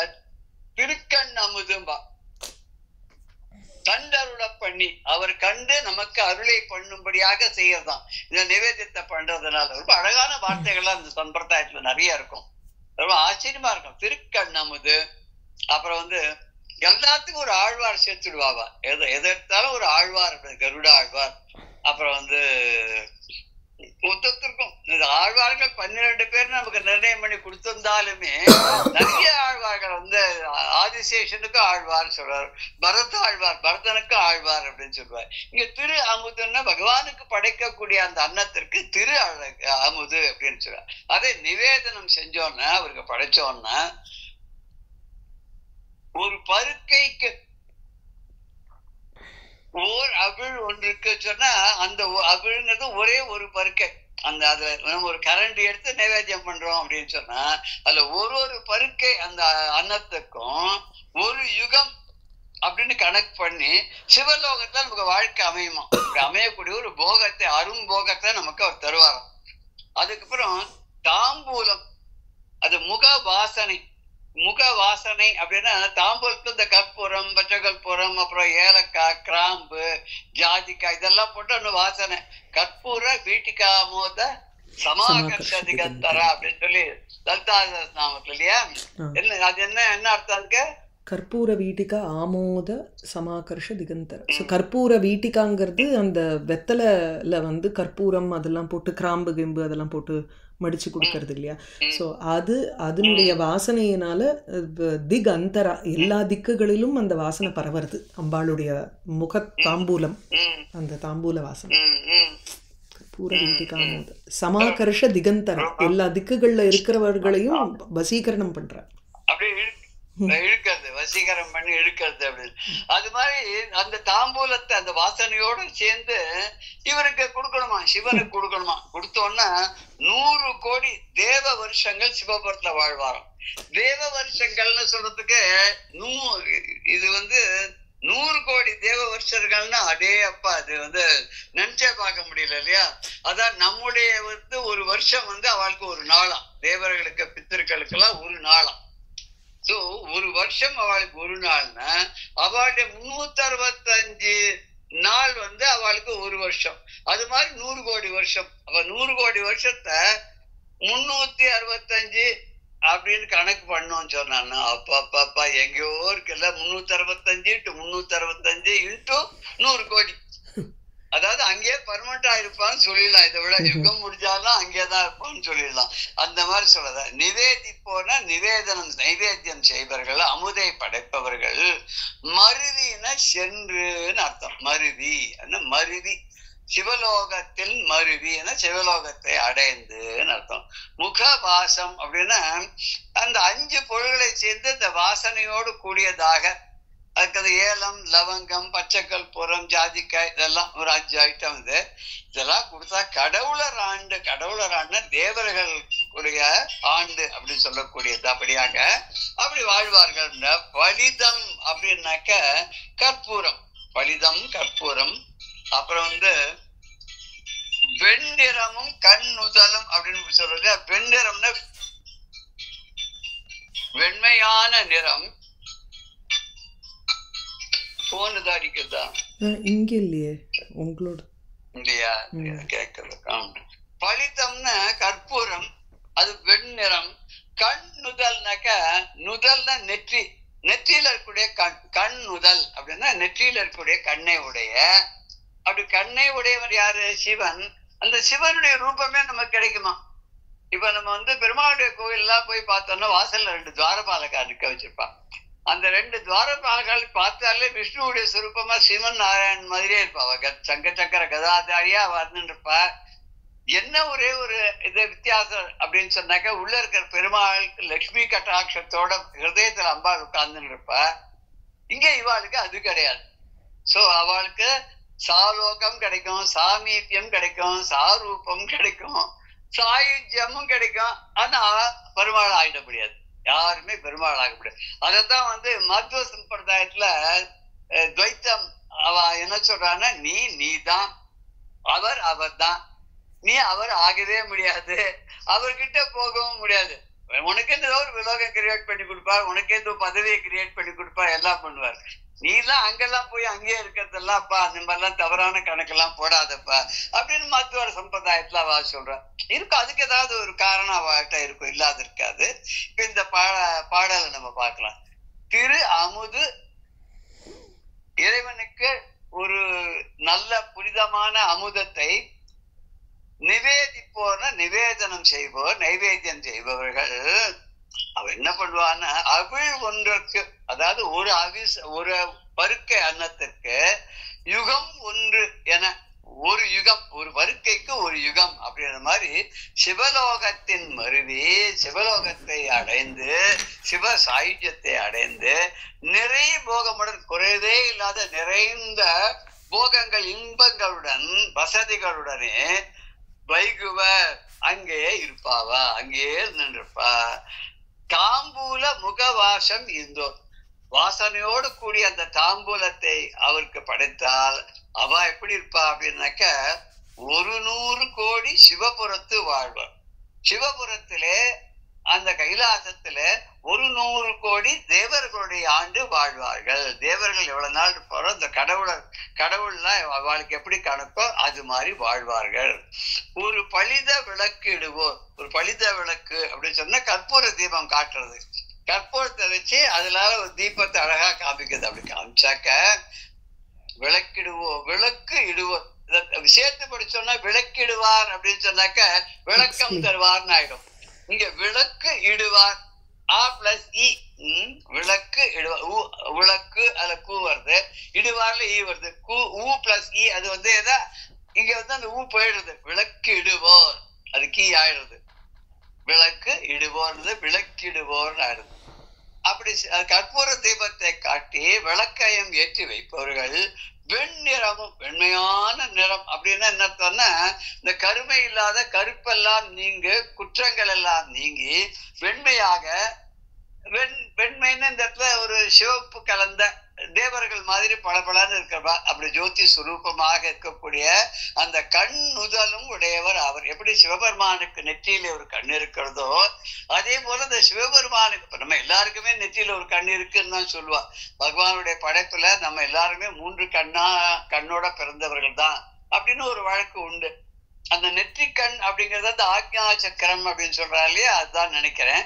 திருக்கண் அமுதும்பா. கண்டருள பண்ணி அவர் கண்டு நமக்கு அருளை பண்ணும்படியாக செய்யறதான் இந்த நிவேதியத்தை பண்றதுனால. ரொம்ப அழகான வார்த்தைகள்லாம் இந்த சம்பிரதாயத்துல நிறைய இருக்கும். ரொம்ப ஆச்சரியமா இருக்கும். திருக்கண் அமுது. அப்புறம் எல்லாத்துக்கும் ஒரு ஆழ்வார் சேர்த்துடுவாவா. எதை எடுத்தாலும் ஒரு ஆழ்வார், கருட ஆழ்வார். அப்புறம் மொத்தத்திற்கும் ஆழ்வார்கள் 12 பேர் நமக்கு நிர்ணயம் பண்ணி கொடுத்திருந்தாலுமே நிறைய ஆழ்வார்கள் வந்து ஆதிசேஷனுக்கு ஆழ்வார் சொல்றார், பரத ஆழ்வார் பரதனுக்கு ஆழ்வார் அப்படின்னு சொல்றார். இங்க திரு அமுதுன்னா பகவானுக்கு படைக்கக்கூடிய அந்த அன்னத்திற்கு திரு அமுது அப்படின்னு சொல்றார். அதை நிவேதனம் செஞ்சோன்னா அவருக்கு படைச்சோன்னா ஒரு பருக்கைக்கு ஓர் அவிழ் ஒன்று இருக்கு சொன்னா அந்த அவிழ்ங்கிறது ஒரே ஒரு பருக்கை. அந்த அதுல நம்ம ஒரு கரண்டி எடுத்து நைவேத்தியம் பண்றோம் அப்படின்னு சொன்னா அதுல ஒரு பருக்கை அந்த அன்னத்துக்கும் ஒரு யுகம் அப்படின்னு கணக்கு பண்ணி சிவலோகத்துல நமக்கு வாழ்க்கை அமையுமா. அப்படி அமையக்கூடிய ஒரு போகத்தை அரும்போகத்தை நமக்கு அவர் தருவாராம். அதுக்கப்புறம் தாம்பூலம், அது முக வாசனை. முக வாசனை அப்படின்னா தாம்பூலத்துல இந்த கற்பூரம், பச்சை கற்பூரம், அப்புறம் ஏலக்காய், கிராம்பு, ஜாதிக்காய் இதெல்லாம் போட்டு ஒண்ணு வாசனை. கற்பூர வீட்டிகா மோத சமாகர்ஷதிகந்தரா அப்படின்னு சொல்லி லலிதா நாமத்துல இல்லையா. என்ன அது என்ன அர்த்தம் அதுக்கு? கற்பூர வீட்டிகா ஆமோத சமாகர்ஷ திகந்தர. ஸோ கற்பூர வீட்டிகாங்கிறது அந்த வெத்தலைல வந்து கற்பூரம் அதெல்லாம் போட்டு கிராம்பு கிம்பு அதெல்லாம் போட்டு மடிச்சு கொடுக்கறது இல்லையா. ஸோ அதனுடைய வாசனையினால திக் அந்தரா எல்லா திக்குகளிலும் அந்த வாசனை பரவுறது. அம்பாளுடைய முக தாம்பூலம், அந்த தாம்பூல வாசனை. கற்பூர வீட்டிகா ஆமோத சமாகர்ஷ திகந்தரா, எல்லா திக்குகள்ல இருக்கிறவர்களையும் வசீகரணம் பண்ற, இழுக்கிறது, வசீகரம் பண்ணி இழுக்கிறது அப்படின்னு. அது மாதிரி அந்த தாம்பூலத்தை அந்த வாசனையோடு சேர்ந்து இவருக்கு கொடுக்கணுமா, சிவனுக்கு கொடுக்கணுமா. கொடுத்தோன்னா 100 கோடி தேவ வருஷங்கள் சிவபுரத்துல வாழ்வாராம். தேவ வருஷங்கள்னு சொல்றதுக்கு இது வந்து 100 கோடி தேவ வருஷர்கள்னா அடே அப்பா, அது வந்து நினைச்சே பார்க்க முடியல இல்லையா. அதான் நம்முடைய வந்து ஒரு வருஷம் வந்து அவளுக்கு ஒரு நாளாம், தேவர்களுக்கு பித்திருக்களுக்கு எல்லாம் ஒரு நாளாம். சோ ஒரு வருஷம் அவளுக்கு ஒரு நாள்னா அவளுடைய 365 நாள் வந்து அவளுக்கு ஒரு வருஷம். அது மாதிரி 100 கோடி வருஷம். அப்ப 100 கோடி வருஷத்தை 365 அப்படின்னு கணக்கு பண்ணோம்னு சொன்னான்னா அப்பா எங்கேயோ இருக்குல்ல. 365 × 365 × 100 கோடி. அதாவது அங்கேயே பர்மனண்டா இருப்பான்னு சொல்லிடலாம். இதை விட யுகம் முடிஞ்சாலும் அங்கேதான் இருப்பான்னு சொல்லிடலாம். அந்த மாதிரி சொல்லத நிவேதிப்போனா நைவேத்தியம் செய்பவர்கள், அமுதை படைப்பவர்கள். மருதின சென்றுன்னு அர்த்தம். மருதி மருதி சிவலோகத்தில் மருவி என சிவலோகத்தை அடைந்துன்னு அர்த்தம். முகவாசம் அப்படின்னா அந்த 5 பொருள்களை சேர்ந்து இந்த வாசனையோடு கூடியதாக. அதுக்கு அது ஏலம், லவங்கம், பச்சை கற்பூரம், ஜாதிக்காய் இதெல்லாம் ஒரு 5 ஐட்டம். இதெல்லாம் கொடுத்தா கடவுளர் ஆண்டுனா தேவர்கள் உடைய ஆண்டு அப்படின்னு சொல்லக்கூடியது. அப்படியாக அப்படி வாழ்வார்கள். பலிதம் அப்படின்னாக்க கற்பூரம், பலிதம் கற்பூரம். அப்புறம் வந்து வெண்ணிறமும் கண்ணுதலும் அப்படின்னு சொல்றது. வெண்ணிறம்னா வெண்மையான நிறம். போனதா அடிக்கிறதா இங்க இல்லையே உங்களோட இல்லையா கேட்கறது. பலிதம்னா கற்பூரம், அது வெண்ணிறம். கண் நுதல்னாக்க நுதல்னா நெற்றி, நெற்றியில இருக்கக்கூடிய கண் நுதல் அப்படின்னா நெற்றியில இருக்கக்கூடிய கண்ணை உடைய. அப்படி கண்ணை உடையவர் யாரு? சிவன். அந்த சிவனுடைய ரூபமே நமக்கு கிடைக்குமா. இப்ப நம்ம வந்து பெருமாளுடைய கோயில்லாம் போய் பார்த்தோம்னா வாசல்ல 2 துவாரபாலகா நிக்க வச்சிருப்பான். அந்த 2 துவாரபாலகால் பார்த்தாலே விஷ்ணுவுடைய சுரூபமா சிவன் நாராயணன் மாதிரியே இருப்பா. சங்க சக்கர கதாதாரியா வந்துருப்பா. என்ன ஒரே ஒரு இது வித்தியாசம் அப்படின்னு சொன்னாக்க உள்ள இருக்கிற பெருமாளுக்கு லட்சுமி கட்டாட்சத்தோட ஹிருதயத்துல அம்பாள் உட்கார்ந்துன்னு இருப்பா. இங்க இவாளுக்கு அது கிடையாது. சோ அவளுக்கு சாலோகம் கிடைக்கும், சாமீபியம் கிடைக்கும், சாரூபம் கிடைக்கும், சாயுஜ்யமும் கிடைக்கும். ஆனா பெருமாள் ஆகிட முடியாது. யாருமே பெருமாள் ஆக முடியாது. அதைத்தான் வந்து மத்வ சம்பிரதாயத்துல துவைத்தம் அவ என்ன சொல்றான்னா நீதான், அவர் தான், நீ அவர் ஆகவே முடியாது, அவர்கிட்ட போகவும் முடியாது. உனக்கு ஏதோ ஒரு விலோகம் கிரியேட் பண்ணி கொடுப்பார், உனக்கு ஏதோ பதவியை கிரியேட் பண்ணி கொடுப்பார், எல்லாம் பண்ணுவார். நீ எல்லாம் அங்கெல்லாம் போய் அங்கேயே இருக்கிறதெல்லாம் அப்பா அந்த மாதிரிலாம் தவறான கணக்கெல்லாம் போடாதப்பா அப்படின்னு மத்துவ சம்பிரதாயத்துல அவ சொல்ற. இருக்கும் அதுக்கு ஏதாவது ஒரு காரணம் அவட்ட இருக்கும், இல்லாத இருக்காது. இப்ப இந்த பாடலை நம்ம பார்க்கலாம். திரு அமுது இறைவனுக்கு ஒரு நல்ல புனிதமான அமுதத்தை நிவேதிப்போர்னா நிவேதனம் செய்வோர், நைவேத்தியம் செய்பவர்கள் அவன் என்ன பண்ணுவான்னா அவிழ் ஒன்றுக்கு, அதாவது ஒரு பருக்கை அன்னத்திற்கு யுகம் ஒன்று என, ஒரு யுகம், ஒரு வருக்கைக்கு ஒரு யுகம் அப்படின்ற மாதிரி சிவலோகத்தின் மருவி சிவலோகத்தை அடைந்து சிவ சாயுஜ்யத்தை அடைந்து நிறை போகமுடன், குறைவே இல்லாத நிறைந்த போகங்கள் இன்பங்களுடன் வசதிகளுடனே வைகுவர் அங்கேயே இருப்பாவா, அங்கேயே நின்றுப்பா. தாம்பூல முகவாசம் இருந்தோர், வாசனையோடு கூடிய அந்த தாம்பூலத்தை அவருக்கு படைத்தால் அவ எப்படி இருப்பா அப்படின்னாக்க 100 கோடி சிவபுரத்து வாழ்வார். சிவபுரத்திலே அந்த கைலாசத்துல 100 கோடி தேவர்களுடைய ஆண்டு வாழ்வார்கள். தேவர்கள் எவ்வளவு நாள் இருப்பாரோ அந்த கடவுள்லாம் அவளுக்கு எப்படி கணக்கோ அது மாதிரி வாழ்வார்கள். ஒரு பளித விளக்கு இடுவோர், ஒரு பளித விளக்கு அப்படின்னு சொன்னா கற்பூர தீபம் காட்டுறது, கற்பூரத்தை வச்சு அதுல ஒரு தீபத்தை அழகா காமிக்குது. அப்படி காமிச்சாக்க விளக்கிடுவோம், விளக்கு இடுவோர். சேர்த்து படிச்சோம்னா விளக்கிடுவார் அப்படின்னு சொன்னாக்க விளக்கம் தருவார்னு ஆயிடும். இங்க விளக்கு இடுவார், ஆ பிளஸ் இ, விளக்கு இடுவார். விளக்கு அதுல கூ வருது, இடுவார்ல ஈ வருது, ஊ பிளஸ் இ, அது வந்து எதா இங்க வந்து அந்த ஊ போயிடுது. விளக்கு இடுவோர் அது கீ ஆயிடுது, விளக்கு இடுவோர்னு விளக்கிடுவோர்னு ஆயிடுது. அப்படி கற்பூர தீபத்தை காட்டி விளக்கையும் ஏற்றி வைப்பவர்கள் வெண்ணிறமும், வெண்மையான நிறம் அப்படின்னா என்ன அர்த்தம்னா இந்த கருமை இல்லாத கருப்பெல்லாம் நீங்கு, குற்றங்கள் எல்லாம் நீங்கி வெண்மையாக, வெண்மைன்னு இந்த இடத்துல ஒரு சிவப்பு கலந்த தேவர்கள் மாதிரி பளபளன்னு இருக்கிறவா. அப்படி ஜோதி சுரூபமாக இருக்கக்கூடிய அந்த கண் நுதலும் உடையவர் அவர். எப்படி சிவபெருமானுக்கு நெற்றியில ஒரு கண் இருக்கிறதோ அதே போல இந்த சிவபெருமானுக்கு, நம்ம எல்லாருக்குமே நெற்றியில ஒரு கண் இருக்குன்னு தான் சொல்லுவா. பகவானுடைய படைப்புல நம்ம எல்லாருமே 3 கண்ணோட பிறந்தவர்கள் தான் அப்படின்னு ஒரு வழக்கு உண்டு. அந்த நெற்றி கண் அப்படிங்கறது அந்த ஆக்ஞா சக்கரம் அப்படின்னு சொல்றா இல்லையா, அதுதான் நினைக்கிறேன்.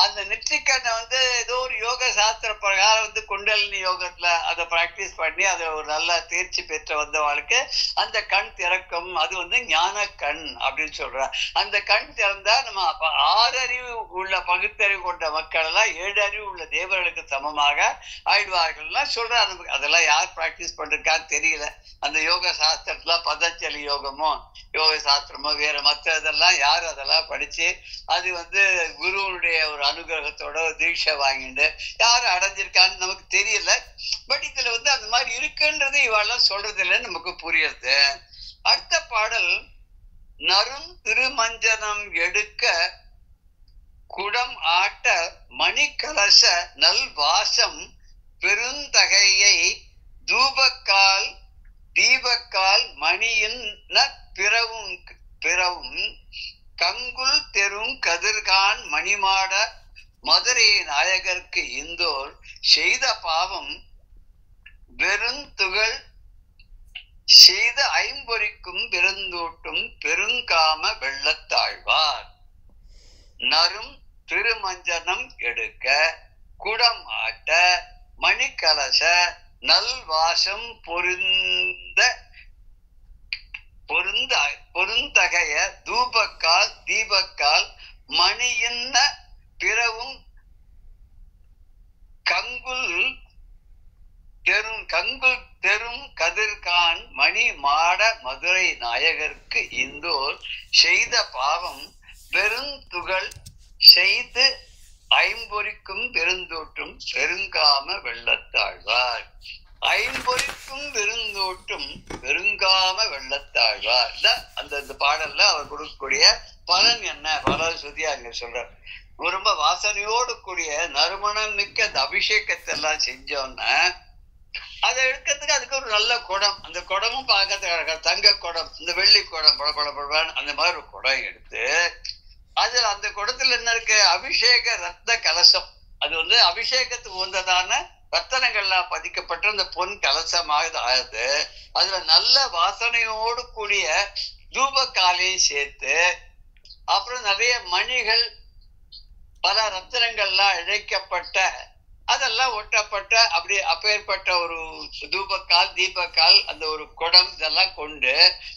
அந்த நெற்றிக்கண்ணை வந்து ஏதோ ஒரு யோக சாஸ்திர பிரகாரம் வந்து குண்டலினி யோகத்துல அதை பிராக்டிஸ் பண்ணி அதை ஒரு நல்ல தேர்ச்சி பெற்ற வந்தவாளுக்கு அந்த கண் திறக்கும். அது வந்து ஞான கண் அப்படின்னு சொல்ற. அந்த கண் திறந்தா நம்ம 6 அறிவு உள்ள பகுத்தறிவு கொண்ட மக்கள் எல்லாம் 7 அறிவு உள்ள தேவர்களுக்கு சமமாக ஆயிடுவார்கள்லாம் சொல்றா. நமக்கு அதெல்லாம் யார் பிராக்டிஸ் பண்றான்னு தெரியல. அந்த யோக சாஸ்திரத்துல பதஞ்சலி யோகமோ யோக சாஸ்திரமோ வேற மற்ற இதெல்லாம் யார் அதெல்லாம் படிச்சு அது வந்து குருவுடைய ஒரு அனுகிரகத்தோட தீட்சை வாங்கிட்டு யாரும் அடைஞ்சிருக்கான்னு நமக்கு தெரியல. பட் இதுல வந்து அந்த மாதிரி இருக்குன்றது இவாளெல்லாம் சொல்றது இல்லைன்னு நமக்கு புரியுது. அடுத்த பாடல், நரும் திருமஞ்சனம் எடுக்க குடம் ஆட்ட மணிக்கலச நல் வாசம் பெருந்தகையை தீபக்கால் மணியின் பிறவும் கங்குல் தெரும் கதிர்கான் மணிமாட மதுரை நாயகருக்கு இந்தோர் செய்த பாவம் வெறுந்துகள் செய்த ஐம்பொறிக்கும் பெருந்தூட்டும் பெருங்காம வெள்ளத்தாழ்வார். நரும் திருமஞ்சனம் எடுக்க குடம் ஆட்ட மணிக்கலச நல்வாசம் பொருந்தகைய தீபக்கால் மணியின்ன பிறவும் கங்குல் தெரும் கதிர்கான் மணி மாட மதுரை நாயகருக்கு இந்தோர் செய்த பாவம் பெருந்துகள் செய்து ஐம்பொறிக்கும் பெருந்தோட்டும் பெருங்காம வெள்ளத்தாழ்வார். ஐம்பொறிக்கும் பெருந்தோட்டும் பெருங்காம வெள்ளத்தாழ்வார். அந்த பாடல்ல அவர் கொடுக்கக்கூடிய பலன் என்ன, பலன் சுத்தி அங்க சொல்றார். ரொம்ப வாசனையோடு கூடிய நறுமணம் மிக்க அந்த அபிஷேகத்தை எல்லாம் செஞ்சோன்னா அதை எடுக்கிறதுக்கு அதுக்கு ஒரு நல்ல குடம், அந்த குடமும் பார்க்கறதுக்கு தங்க குடம், இந்த வெள்ளி குடம் படபடபடான்னு அந்த மாதிரி ஒரு குடம் எடுத்து அதுல அந்த குடத்துல என்ன இருக்கு, அபிஷேக ரத்ன கலசம். அது வந்து அபிஷேகத்துக்கு உந்ததான ரத்தனங்கள்லாம் பதிக்கப்பட்ட அந்த பொன் கலசமாக ஆகுது. அதுல நல்ல வாசனையோடு கூடிய தூபக்காலையும் சேர்த்து அப்புறம் நிறைய மணிகள் பல ரத்தினங்கள்லாம் இழைக்கப்பட்ட அதெல்லாம் ஒட்டப்பட்ட அப்படி அப்பேற்பட்ட ஒரு தூபக்கால் தீபக்கால் அந்த ஒரு குடம் இதெல்லாம் கொண்டு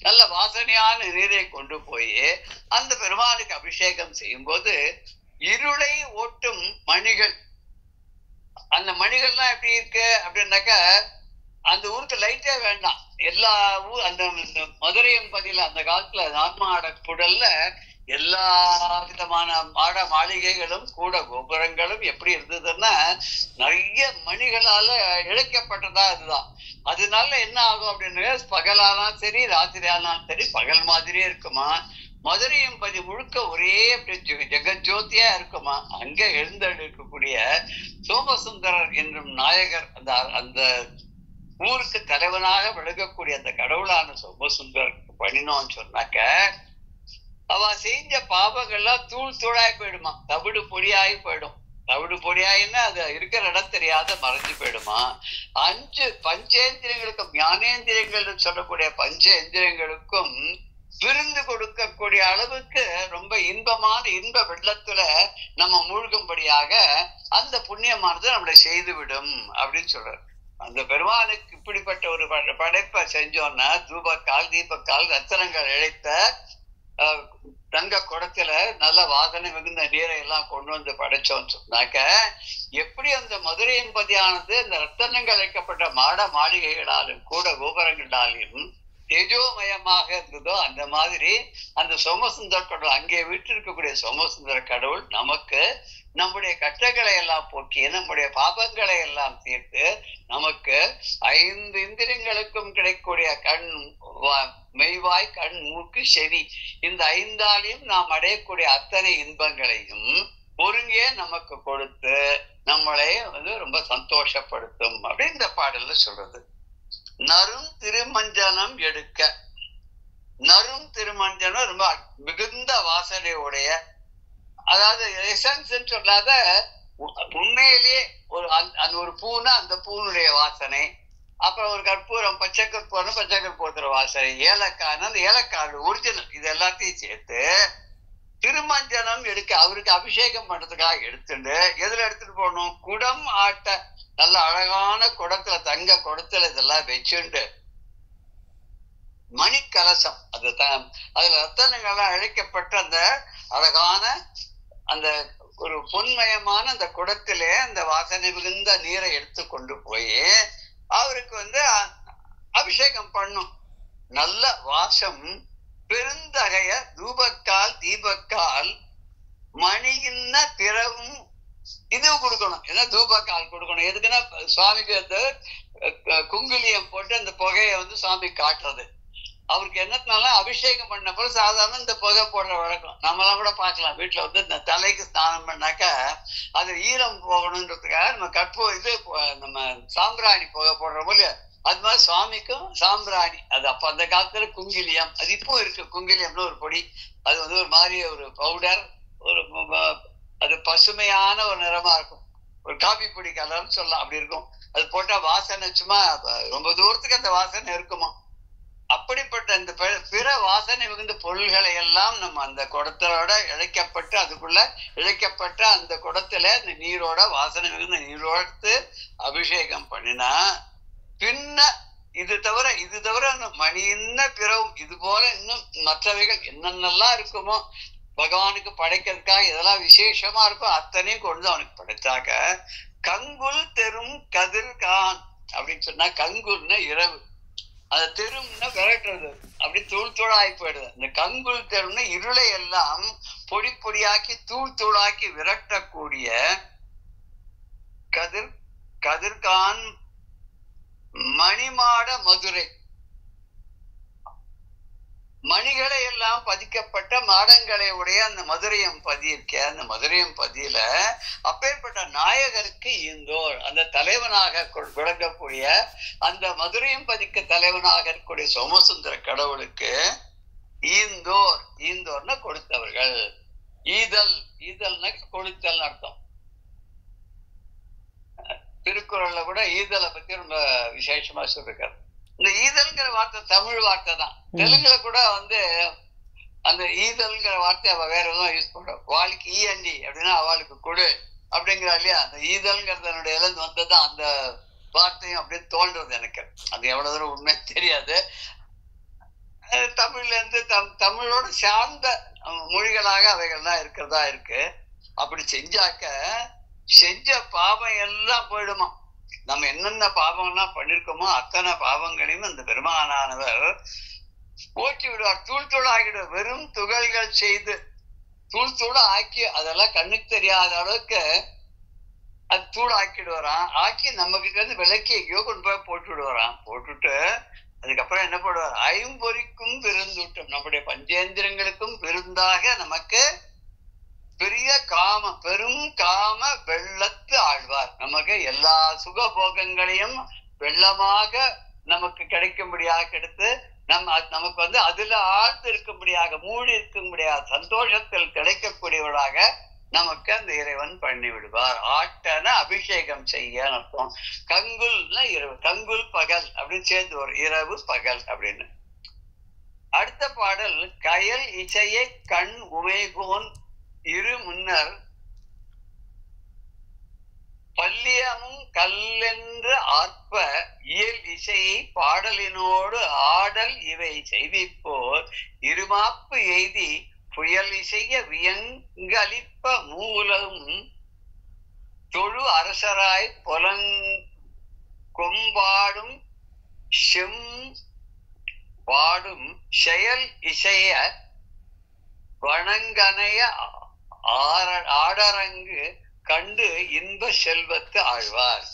நல்ல வாசனையான நீரை கொண்டு போய் அந்த பெருமானுக்கு அபிஷேகம் செய்யும் போது இருளை ஓட்டும் மணிகள், அந்த மணிகள்லாம் எப்படி இருக்கு அப்படின்னாக்க அந்த ஊருக்கு லைட்டே வேண்டாம். எல்லா அந்த மதுரையும் பதில அந்த காலத்துல நான்மாட குடல்ல எல்லா விதமான மாட மாளிகைகளும் கூட கோபுரங்களும் எப்படி இருந்ததுன்னா நிறைய மணிகளால இழைக்கப்பட்டதா இதுதான். அதனால என்ன ஆகும் அப்படின்னு பகலானாலும் சரி ராத்திரி ஆனாலும் சரி பகல் மாதிரியே இருக்குமா. மதுரையும் பதி முழுக்க ஒரே ஜெகஜோதியா இருக்குமா. அங்க எழுந்தெடுக்கக்கூடிய சோமசுந்தரர் என்றும் நாயகர் அந்த அந்த ஊருக்கு தலைவனாக விளங்கக்கூடிய அந்த கடவுளான சோமசுந்தரருக்கு பண்ணினோம்னு சொன்னாக்க அவ செஞ்ச பாவங்கள்லாம் தூள் தூளாய் போயிடுமா, தவிடு பொடியாகி போயிடும். தவிடு பொடியாயின்னா அது இருக்கிற இடம் தெரியாத மறைஞ்சு போயிடுமா. 5 பஞ்சேந்திரியங்களுக்கும் ஞானேந்திரியங்கள் சொல்லக்கூடிய பஞ்சேந்திரியங்களுக்கும் விருந்து கொடுக்கக்கூடிய அளவுக்கு ரொம்ப இன்பமான இன்ப வெள்ளத்துல நம்ம மூழ்கும்படியாக அந்த புண்ணியமானது நம்மளை செய்துவிடும் அப்படின்னு சொல்றாரு. அந்த பெருமானுக்கு இப்படிப்பட்ட ஒரு படைப்பை செஞ்சோம்னா தூபக்கால் தீபக்கால் ரத்தனங்கள் இழைத்த தங்க குடத்துல நல்ல வாசனை மிகுந்த நீரை எல்லாம் கொண்டு வந்து படைச்சோம்னு சொன்னாக்க எப்படி அந்த மதுரையின் பதியானது இந்த ரத்தனங்கள் இழைக்கப்பட்ட மாட மாளிகைகளாலும் கூட கோபுரங்களாலும் தேஜோமயமாக இருந்ததோ அந்த மாதிரி அந்த சோமசுந்தர கடவுள் அங்கே வீட்டிருக்கக்கூடிய சோமசுந்தர கடவுள் நமக்கு நம்முடைய கஷ்டங்களை எல்லாம் போக்கி நம்முடைய பாபங்களை எல்லாம் தீர்த்து நமக்கு 5 இந்திரியங்களுக்கும் கிடைக்கக்கூடிய கண் மெய்வாய் கண் மூக்கு செவி இந்த 5ஆலையும் நாம் அடையக்கூடிய அத்தனை இன்பங்களையும் ஒருங்கே நமக்கு கொடுத்து நம்மளை வந்து ரொம்ப சந்தோஷப்படுத்தும் அப்படின்னு இந்த பாடல்ல சொல்றது. நறும் திருமஞ்சனம் எடுக்க, நறும் திருமஞ்சனம் ரொம்ப மிகுந்த வாசனையுடைய, அதாவது எசன்ஸ் சொல்லாத உண்மையிலேயே ஒரு அந்த ஒரு பூனா அந்த பூனுடைய வாசனை, அப்புறம் ஒரு கற்பூரம் பச்சை கற்பூரம் பச்சை கற்பூரத்துல வாசனை, ஏலக்காய் அந்த ஏலக்காய் ஒரிஜினல், இது எல்லாத்தையும் சேர்த்து திருமஞ்சனம் எடுக்க அவருக்கு அபிஷேகம் பண்றதுக்காக எடுத்துட்டு எதுல எடுத்துட்டு போகணும், குடம் ஆட்ட நல்ல அழகான குடத்துல தங்க குடத்துல இதெல்லாம் வச்சுண்டு மணிக்கலசம் அதுல ரத்தனங்கள்லாம் இழைக்கப்பட்ட அந்த அழகான அந்த ஒரு பொன்மயமான அந்த குடத்திலே அந்த வாசனை மிகுந்த நீரை எடுத்து கொண்டு போய் அவருக்கு வந்து அபிஷேகம் பண்ணும். நல்ல வாசம் பெருந்தகைய தூபக்கால் தீபக்கால் மணியின்ன பிறவும் இதுவும் கொடுக்கணும். ஏன்னா தூபக்கால் கொடுக்கணும். எதுக்குன்னா சுவாமிக்கு அந்த குங்குலியம் போட்டு அந்த புகையை வந்து சுவாமி காட்டுறது. அவருக்கு என்னத்தினால அபிஷேகம் பண்ண போல சாதாரண இந்த புகை போடுற வழக்கம் நம்மளாம் கூட பார்க்கலாம். வீட்டுல வந்து இந்த தலைக்கு ஸ்நானம் பண்ணாக்க அது ஈரம் போகணுன்றதுக்காக நம்ம இது நம்ம சாம்பிராணி புகை போடுறோம் இல்லையா, அது மாதிரி சுவாமிக்கும் சாம்பிராணி. அது அப்ப அந்த காலத்துல குங்கிலியம், அது இப்போ இருக்கு குங்கிலியம்னு ஒரு பொடி. அது வந்து ஒரு மாதிரி ஒரு பவுடர், ஒரு அது பசுமையான ஒரு நிறமா இருக்கும், ஒரு காபி பொடி கலர்னு சொல்லலாம், அப்படி இருக்கும். அது போட்டா வாசனை சும்மா ரொம்ப தூரத்துக்கு அந்த வாசனை இருக்குமா. அப்படிப்பட்ட இந்த பிற வாசனை மிகுந்த பொருள்களை எல்லாம் நம்ம அந்த குடத்தோட இழைக்கப்பட்டு அதுக்குள்ள இழைக்கப்பட்ட அந்த குடத்துல அந்த நீரோட வாசனை மிகுந்த நீரோடு அபிஷேகம் பண்ணினா பின்ன இது தவிர மணியின்ன பிறவும் இது போல இன்னும் மற்றவைகள் என்னென்னலாம் இருக்குமோ பகவானுக்கு படைக்கிறதுக்காக எதெல்லாம் விசேஷமா இருக்கும் அத்தனையும் கொண்டு அவனுக்கு படைச்சாக்க கங்குல் தெரும் கதிர்கான் அப்படின்னு சொன்னா கங்குல்னா இரவு, அந்த தெரும்னா விரட்டுறது, அப்படி தூள் தூளாகி போயிடுது. இந்த கங்குல் தெரும்னா இருளை எல்லாம் பொடி பொடியாக்கி தூள் தூளாக்கி விரட்டக்கூடிய கதிர்கான் மணிமாட மதுரை, மணிகளை எல்லாம் பதிக்கப்பட்ட மாடங்களை உடைய அந்த மதுரையம் பதி இருக்க, அந்த மதுரையம் பதியில அப்பேற்பட்ட நாயகருக்கு ஈந்தோர் அந்த தலைவனாக விளங்கக்கூடிய அந்த மதுரையம் பதிக்கு தலைவனாக இருக்கக்கூடிய சோமசுந்தர கடவுளுக்கு ஈந்தோர்னா கொடுத்தவர்கள். ஈதல்னா கொடுத்தல் அர்த்தம். திருக்குறள்ல கூட ஈதலை பத்தி ரொம்ப விசேஷமா சொல்லிருக்காரு. இந்த ஈதல்ங்கிற வார்த்தை தமிழ் வார்த்தை தான். தெலுங்குல கூட வந்து அந்த ஈதல்ங்கிற வார்த்தை அவ வேற எதுவும் யூஸ் பண்றோம். வாளுக்கு ஈ அண்டி அப்படின்னா அவளுக்கு கொடு, அப்படிங்கிறா இல்லையா, அந்த ஈதல்ங்கிறதனுடைய வந்ததுதான் அந்த வார்த்தையும் அப்படியே தோன்றது எனக்கு. அது எவ்வளவு தூரம் உண்மை தெரியாது. தமிழ்ல இருந்து தமிழோட சார்ந்த மொழிகளாக அவைகள்லாம் இருக்கிறதா இருக்கு. அப்படி செஞ்சாக்க செஞ்ச பாவம் எல்லாம் போயிடுமா. நம்ம என்னென்ன பாவம்லாம் பண்ணிருக்கோமோ அத்தனை பாவங்களையும் அந்த பெருமானானவர் ஓட்டி விடுவார், தூள் தூள் ஆகிடுவார். வெறும் துகள்கள் செய்து தூள் தூள ஆக்கி அதெல்லாம் கண்ணுக்கு தெரியாத அளவுக்கு அது தூள் ஆக்கிடுவாராம். ஆக்கி நமக்கு வந்து விளக்கி எங்கேயோ கொண்டு போய் போட்டு விடுவாராம். போட்டுட்டு அதுக்கப்புறம் என்ன போடுவார், ஐம்பொறிக்கும் விருந்தூட்டம், நம்முடைய பஞ்சேந்திரங்களுக்கும் விருந்தாக நமக்கு பெரிய பெரும் காம வெள்ளத்து ஆழ்வார். நமக்கு எல்லா சுகபோகங்களையும் வெள்ளமாக நமக்கு கிடைக்கும்படியாக எடுத்து நமக்கு வந்து அதுல ஆழ்ந்து இருக்கும்படியாக மூடி இருக்கும்படியாக சந்தோஷத்தில் கிடைக்கக்கூடியவராக நமக்கு அந்த இறைவன் பண்ணி விடுவார். ஆட்டன அபிஷேகம் செய்ய அர்த்தம். கங்குல்னா இரவு, கங்குல் பகல் அப்படின்னு சேர்ந்து வரும், இரவு பகல் அப்படின்னு. அடுத்த பாடல், கயல் இசையை கண் உமைகோன் இரு முன்னர் பல்லியமும் கல்லென்று ஆற்ப இயல் இசையை பாடலினோடு ஆடல் இவை செய்விப்போர் இருமாப்பு எய்தி புயல் இசைய வியங்களிப்ப மூலம் தொழு அரசராய் பொலங்கொம்பாடும் செம் பாடும் செயல் இசைய வணங்கனைய ஆடரங்கு கண்டு இன்ப செல்வத்து ஆழ்வார்.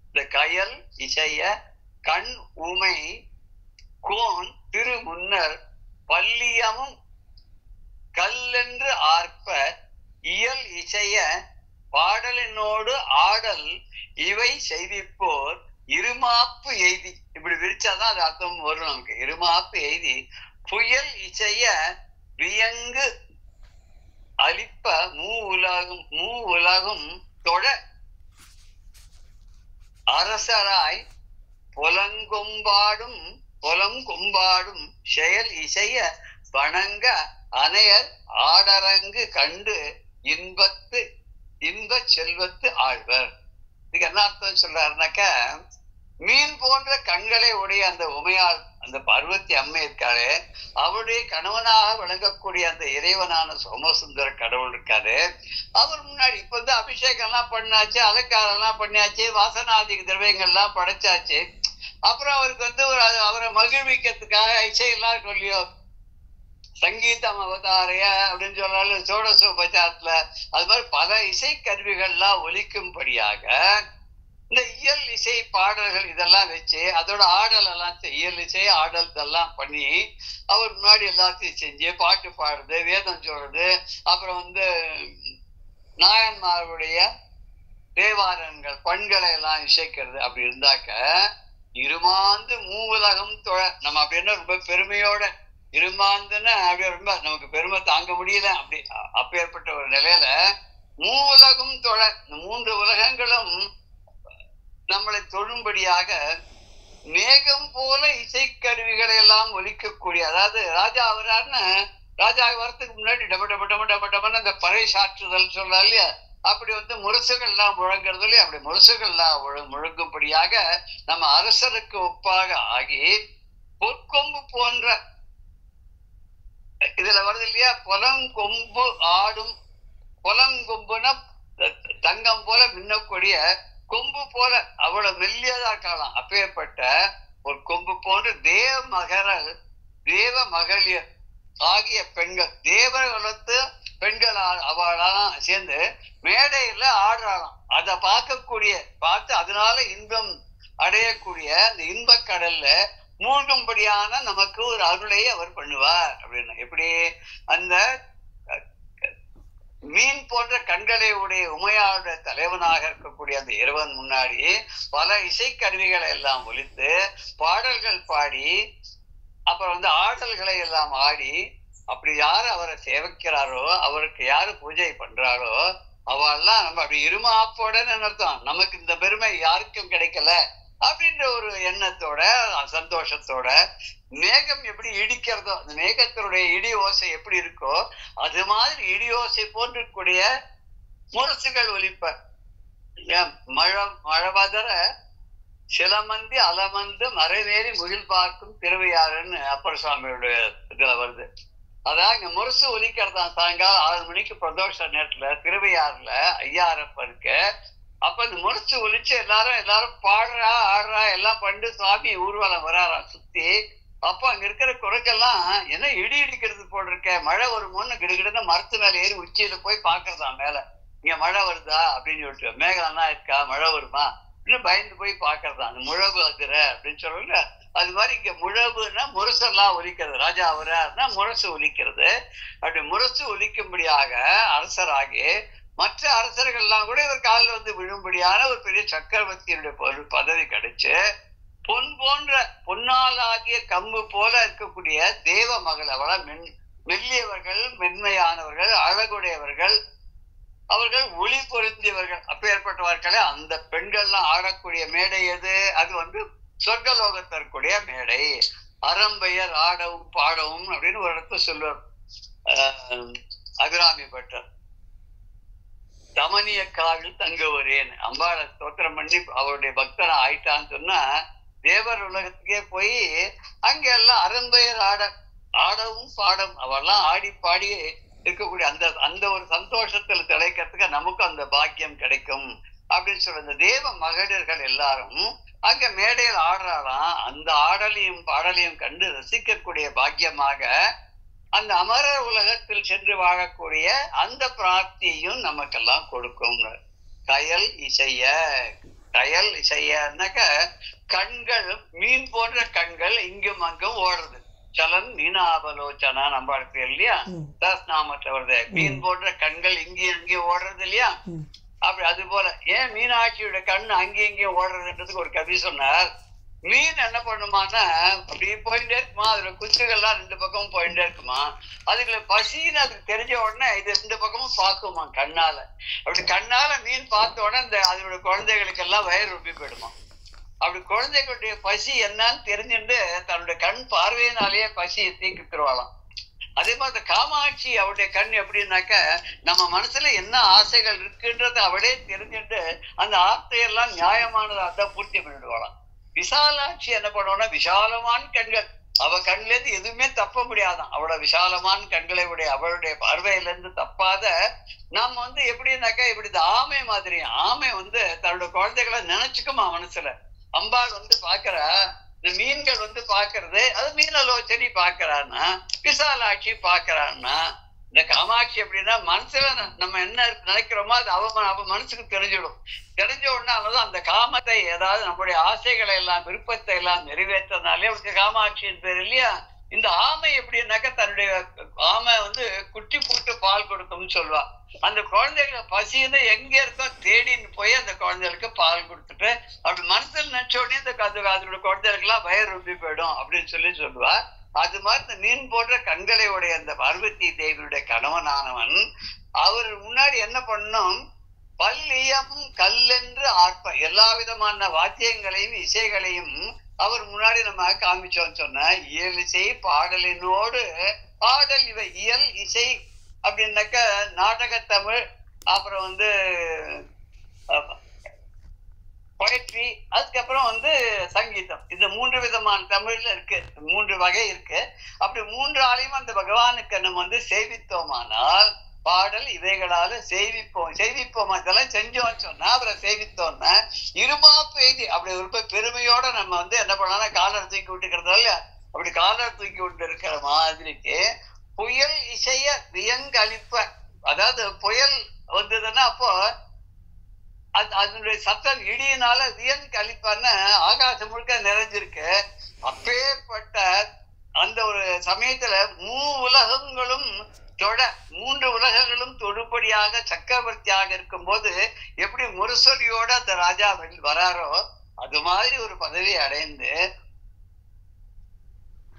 இந்த கயல் இசைய கண் உமை கோன் திரு முன்னர் பல்லியமும் கல்லென்று ஆர்ப்ப இயல் இசைய பாடலினோடு ஆடல் இவை செய்விப்போர் இருமாப்பு எய்தி. இப்படி விரிச்சாதான் அது அர்த்தம் வரும் நமக்கு. இருமாப்பு எய்தி புயல் இசைய வியங்கு அளிப்ப மூ உலகும் தொழ அரசராய் பொலங்கொம்பாடும் செயல் இசைய வணங்க அணையர் ஆடரங்கு கண்டு இன்ப செல்வத்து ஆழ்வர். இதுக்கு என்ன அர்த்தம் சொல்றாருனாக்க, மீன் போன்ற கண்களை உடைய அந்த உமையாள் அந்த பார்வதி அம்மை இருக்காரு, அவருடைய கணவனாக விளங்கக்கூடிய அந்த இறைவனான சோமசுந்தர கடவுள் இருக்காரு. அவர் முன்னாடி இப்ப வந்து அபிஷேகம் எல்லாம் பண்ணாச்சு, அலங்காரம் எல்லாம் பண்ணியாச்சு, வாசனாதி திரவியங்கள்லாம் படைச்சாச்சு. அப்புறம் அவருக்கு வந்து அவரை மகிழ்விக்கிறதுக்காக இசையெல்லாம் சொல்லியோ சங்கீதம் அவதாரைய அப்படின்னு சொன்னாலும் சோடசோபச்சாரத்துல அது மாதிரி பல இசை கருவிகள்லாம் ஒலிக்கும்படியாக இந்த இயல் இசை பாடல்கள் இதெல்லாம் வச்சு அதோட ஆடல் எல்லாம் இயல் இசை ஆடல் இதெல்லாம் பண்ணி அவர் முன்னாடி எல்லாத்தையும் செஞ்சு பாட்டு பாடுறது, வேதம் சொல்றது, அப்புறம் வந்து நாயன்மாருடைய தேவாரங்கள் பண்களை எல்லாம் இசைக்கிறது. அப்படி இருந்தாக்க இருமாந்து மூவுலகம் தொழ நம்ம அப்படின்னா ரொம்ப பெருமையோட இருமாந்துன்னு அப்படியே ரொம்ப நமக்கு பெருமை தாங்க முடியல. அப்படி அப்பேற்பட்ட ஒரு நிலையில மூவுலகம் தொழ, இந்த 3 உலகங்களும் நம்மளை தொழும்படியாக மேகம் போல இசைக்கருவிகளை எல்லாம் ஒலிக்கக்கூடிய, அதாவது ராஜா வராருன்னு ராஜா வரத்துக்கு முன்னாடி டப டப டப டப டபன்னு அந்த பறை சாற்றுதல் சொல்றா இல்லையா, அப்படி வந்து முரசுகள் எல்லாம் முழங்குறது இல்லையா, அப்படி முரசுகள் எல்லாம் முழங்கும்படியாக நம்ம அரசருக்கு ஒப்பாக ஆகி பொற்கொம்பு போன்ற இதுல வருது இல்லையா, பொலங்கொம்பு ஆடும், பொலங்கொம்புனா தங்கம் போல மின்னக்கூடிய கொம்பு போல அவ்வளவு மெல்லியதா இருக்கலாம். அப்பேற்பட்ட ஒரு கொம்பு போன்ற தேவ மகளிர் ஆகிய பெண்கள், தேவகுலத்து பெண்கள் அவளாம் சேர்ந்து மேடையில ஆடுறாளாம். அதை பார்த்து அதனால இன்பம் அடையக்கூடிய அந்த இன்பக் கடல்ல மூழ்கும்படியான நமக்கு ஒரு அருளை அவர் பண்ணுவார். அப்படின்னு எப்படி அந்த மீன் போன்ற கண்களை உடைய உமையாளுடைய தலைவனாக இருக்கக்கூடிய அந்த இறைவன் முன்னாடி பல இசைக்கருவிகளை எல்லாம் ஒலித்து பாடல்கள் பாடி அப்புறம் வந்து ஆடல்களை எல்லாம் ஆடி, அப்படி யாரு அவரை சேவிக்கிறாரோ, அவருக்கு யாரு பூஜை பண்றாரோ அவெல்லாம் நம்ம அப்படி இருமாப்போட அர்த்தம். நமக்கு இந்த பெருமை யாருக்கும் கிடைக்கல அப்படின்ற ஒரு எண்ணத்தோட சந்தோஷத்தோட மேகம் எப்படி இடிக்கிறதோ, அந்த மேகத்தினுடைய இடி ஓசை எப்படி இருக்கோ அது மாதிரி இடி ஓசை போன்றக்கூடிய முரசுகள் ஒலிப்ப. மழை பதற சிலமந்தி அலமந்து மறைவேறி முகில் பார்க்கும் திருவையாறுன்னு அப்பர் சுவாமியோட இதுல வருது. அதான் இங்க முரசு ஒலிக்கிறதா சாயங்காலம் 6 மணிக்கு பிரதோஷ நேரத்துல திருவையாறுல ஐயாரப்பருக்கு. அப்ப இந்த முரசு ஒலிச்சு எல்லாரும் பாடுறா ஆடுறா எல்லாம் பண்ணி சுவாமி ஊர்வலம் வராரா சுத்தி. அப்ப அங்க இருக்கிற குறைக்கெல்லாம் என்ன இடி இடிக்கிறது போல் இருக்க, மழை வருமோன்னு கிடுகிடுன்னு மரத்து மேல ஏறி உச்சியில போய் பாக்குறதா மேல இங்க மழை வருதா அப்படின்னு சொல்லிட்டு, மேகம்னா இருக்கா மழை வருமா இன்னும் பயந்து போய் பாக்குறதா. அந்த முழவு அதுற அப்படின்னு சொல்லுங்க. அது மாதிரி இங்க முழவுன்னா முரசெல்லாம் ஒலிக்கிறது. ராஜா அவராருன்னா முரசு ஒலிக்கிறது. அப்படி முரசு ஒலிக்கும்படியாக அரசராகி மற்ற அரசர்கள் எல்லாம் கூட இவர் காலில் வந்து விழும்படியான ஒரு பெரிய சக்கரவர்த்தியுடைய பதவி கிடைச்சு, பொன்னாலாகிய கம்பு போல இருக்கக்கூடிய தேவ மகள் அவள மெல்லியவர்கள், மென்மையானவர்கள், அழகுடையவர்கள், அவர்கள் ஒளி பொருந்தியவர்கள். அப்பேற்பட்டவர்களே அந்த பெண்கள்லாம் ஆடக்கூடிய மேடை எது? அது வந்து சொர்க்கலோகத்திற்குரிய மேடை. அறம்பெயர் ஆடவும் பாடவும் அப்படின்னு ஒரு இடத்துல சொல்லுவார் அபிராமி பட்டர். தமனிய காவில் தங்குவரேன் அம்பாளை ஸ்தோத்திரம் பண்ணி அவருடைய பக்தனை ஆயிட்டான்னு சொன்னா தேவர் உலகத்துக்கே போய் அங்க எல்லாம் அறம்பெயர் ஆடவும் பாடவும் அவெல்லாம் ஆடி பாடி இருக்கக்கூடிய அந்த ஒரு சந்தோஷத்துல திளைக்கிறதுக்கு நமக்கும் அந்த பாக்கியம் கிடைக்கும் அப்படின்னு சொல்ற இந்த தேவ மகளிர்கள் எல்லாரும் அங்க மேடையில் ஆடுறாளாம். அந்த ஆடலையும் பாடலையும் கண்டு ரசிக்கக்கூடிய பாக்கியமாக அந்த அமர உலகத்தில் சென்று வாழக்கூடிய அந்த பிராப்தியையும் நமக்கெல்லாம் கொடுக்கும். கயல் இசையன்னாக்க கண்கள் மீன் போன்ற கண்கள் இங்கும் அங்கும் ஓடுறது. சலன் மீனாபலோச்சனா நம்ம இடத்துல இல்லையா, தாஸ்நாமத்துல வருது. மீன் போன்ற கண்கள் இங்கேயும் அங்கேயும் ஓடுறது இல்லையா, அப்படி அது போல ஏன் மீனாட்சியோட கண் அங்கேயும் இங்கேயும் ஓடுறதுன்றதுக்கு ஒரு கவி சொன்னார். மீன் என்ன பண்ணுமான்னா அப்படி போயிட்டே இருக்குமா, அதுல குச்சுகள்லாம் 2 பக்கமும் போயிட்டே இருக்குமா, அதுக்குள்ள பசின்னு அதுக்கு தெரிஞ்ச உடனே இது 2 பக்கமும் பார்க்குமா கண்ணால. அப்படி கண்ணால மீன் பார்த்த உடனே இந்த அதோட குழந்தைகளுக்கு எல்லாம் வயிறு ரொம்பி போயிடுமா. அப்படி குழந்தைகளுடைய பசி என்னன்னு தெரிஞ்சுட்டு தன்னுடைய கண் பார்வையினாலேயே பசியை தீர்க்கிட்டுருவாளாம். அதே மாதிரி காமாட்சி அவருடைய கண் எப்படின்னாக்க நம்ம மனசுல என்ன ஆசைகள் இருக்குன்றத அவளே தெரிஞ்சுட்டு அந்த ஆசையெல்லாம் நியாயமானதை அதான் பூர்த்தி பண்ணிடுவாளாம். விசாலாட்சி என்ன பண்ணுவோம்னா விசாலமான கண்கள், அவ கண்ல இருந்து எதுவுமே தப்ப முடியாதான். அவளோட விசாலமான கண்களை உடைய அவளுடைய பார்வையில இருந்து தப்பாத நாம வந்து எப்படின்னாக்கா இப்படி இந்த ஆமை மாதிரி, ஆமை வந்து தன்னோட குழந்தைகளை நினைச்சுக்குமா மனசுல. அம்பாள் வந்து பாக்குற இந்த மீன்கள் வந்து பாக்குறது அது மீனலோச்சனி பாக்குறான்னா, விசாலாட்சி பாக்குறான்னா, இந்த காமாட்சி எப்படின்னா மனசுல நம்ம என்ன நினைக்கிறோமோ அது அவ மனசுக்கு தெரிஞ்சிடும். தெரிஞ்ச உடனே அவதான் அந்த காமத்தை ஏதாவது நம்முடைய ஆசைகளை எல்லாம் விருப்பத்தை எல்லாம் நிறைவேற்றனாலே அவருக்கு காமாட்சியின் பேர் இல்லையா. இந்த ஆமை எப்படின்னாக்க தன்னுடைய ஆமை வந்து குட்டி போட்டு பால் கொடுக்கும்னு சொல்லுவா. அந்த குழந்தைங்க பசின்னு எங்க இருக்கோ தேடின்னு போய் அந்த குழந்தைகளுக்கு பால் கொடுத்துட்டு அப்படி மனசுல நினைச்ச உடனே அதோட குழந்தைகளுக்கு எல்லாம் வயிறு ரொம்பி போயிடும் அப்படின்னு சொல்லுவா. அது மாதிரி இந்த மீன் போன்ற கண்களை உடைய அந்த பார்வதி தேவியுடைய கணவனானவன் அவர் முன்னாடி என்ன பண்ணும், பல்லியமும் கல்லென்று ஆர்ப்ப எல்லா விதமான வாத்தியங்களையும் இசைகளையும் அவர் முன்னாடி நம்ம காமிச்சோம்னு சொன்ன இயல் இசை பாடலினோடு பாடல் இவை இயல் இசை அப்படின்னாக்க நாடகத்தமிழ், அப்புறம் வந்து பொயட்ரி, அதுக்கப்புறம் வந்து சங்கீதம். இந்த 3 விதமான தமிழ்ல இருக்கு, 3 வகை இருக்கு. அப்படி 3 ஆளையும் அந்த பகவானுக்கு நம்ம வந்து சேவித்தோமானால் பாடல் இவைகளால செய்விப்போம் இதெல்லாம் செஞ்சோம்னு சொன்னா அப்புறம் சேவித்தோம்னா இருமா பேதி அப்படி ஒரு பெருமையோட நம்ம வந்து என்ன பண்ணா காலர் தூக்கி விட்டுக்கிறதா இல்லையா. அப்படி காலர் தூக்கி விட்டு இருக்கிற மாதிரிக்கு புயல் இசைய வியங்கழிப்ப, அதாவது புயல் வந்ததுன்னா அப்போ அதனுடைய சத்தம் இடியினால வியங்கழிப்பான்னு ஆகாசம் முழுக்க நிறைஞ்சிருக்கு. அப்பேற்பட்ட அந்த ஒரு சமயத்துல 3 உலகங்களும் தொடுபடியாக சக்கரவர்த்தியாக இருக்கும் போது எப்படி முரசொலியோட அந்த ராஜா வராரோ அது மாதிரி ஒரு பதவியை அடைந்து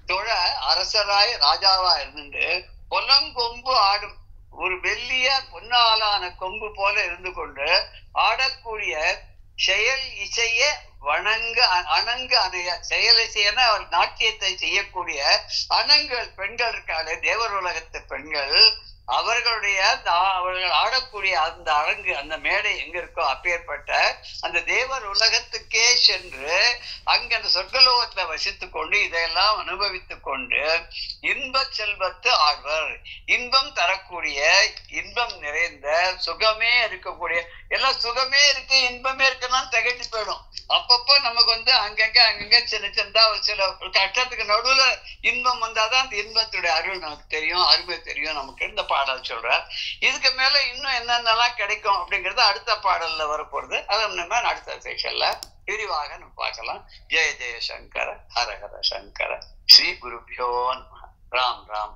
தொழ அரசராய் ராஜாவா இருந்துட்டு பொலங்கொம்பு ஆடும் ஒரு வெள்ளிய பொன்னாலான கொம்பு போல இருந்து கொண்டு ஆடக்கூடிய செயல் இசைய அணங்கு அணைய செயல் இசையன நாட்டியத்தை செய்யக்கூடிய அணங்கள் பெண்கள் இருக்காளே தேவர் உலகத்து பெண்கள் அவர்களுடைய அவர்கள் ஆடக்கூடிய அந்த அரங்கு, அந்த மேடை எங்க இருக்கோ அப்பேற்பட்ட அந்த தேவர் உலகத்துக்கே சென்று அங்க அந்த சொர்க்கலோகத்துல வசித்துக் கொண்டு இதையெல்லாம் அனுபவித்துக் கொண்டு இன்ப செல்வத்து ஆழ்வர், இன்பம் தரக்கூடிய, இன்பம் நிறைந்த, சுகமே இருக்கக்கூடிய, எல்லாம் சுகமே இருக்கு இன்பமே இருக்குன்னா திகட்டி போயிடும். அப்பப்போ நமக்கு வந்து அங்கங்க சின்ன சின்னதா சில கஷ்டத்துக்கு நடுவுல இன்பம் வந்தாதான் அந்த இன்பத்துடைய அருள் நமக்கு தெரியும், அருமை தெரியும் நமக்கு. இந்த பாடல் சொல்றார். இதுக்கு மேல இன்னும் என்னென்னலாம் கிடைக்கும் அப்படிங்கறது அடுத்த பாடல்ல வரப்போறது. அதை நம்ம அடுத்த செக்ஷன்ல விரிவாக நம்ம பார்க்கலாம். ஜெய ஜெய சங்கர, ஹர ஹர சங்கர, ஸ்ரீ குருபியோ நமः. ராம் ராம்.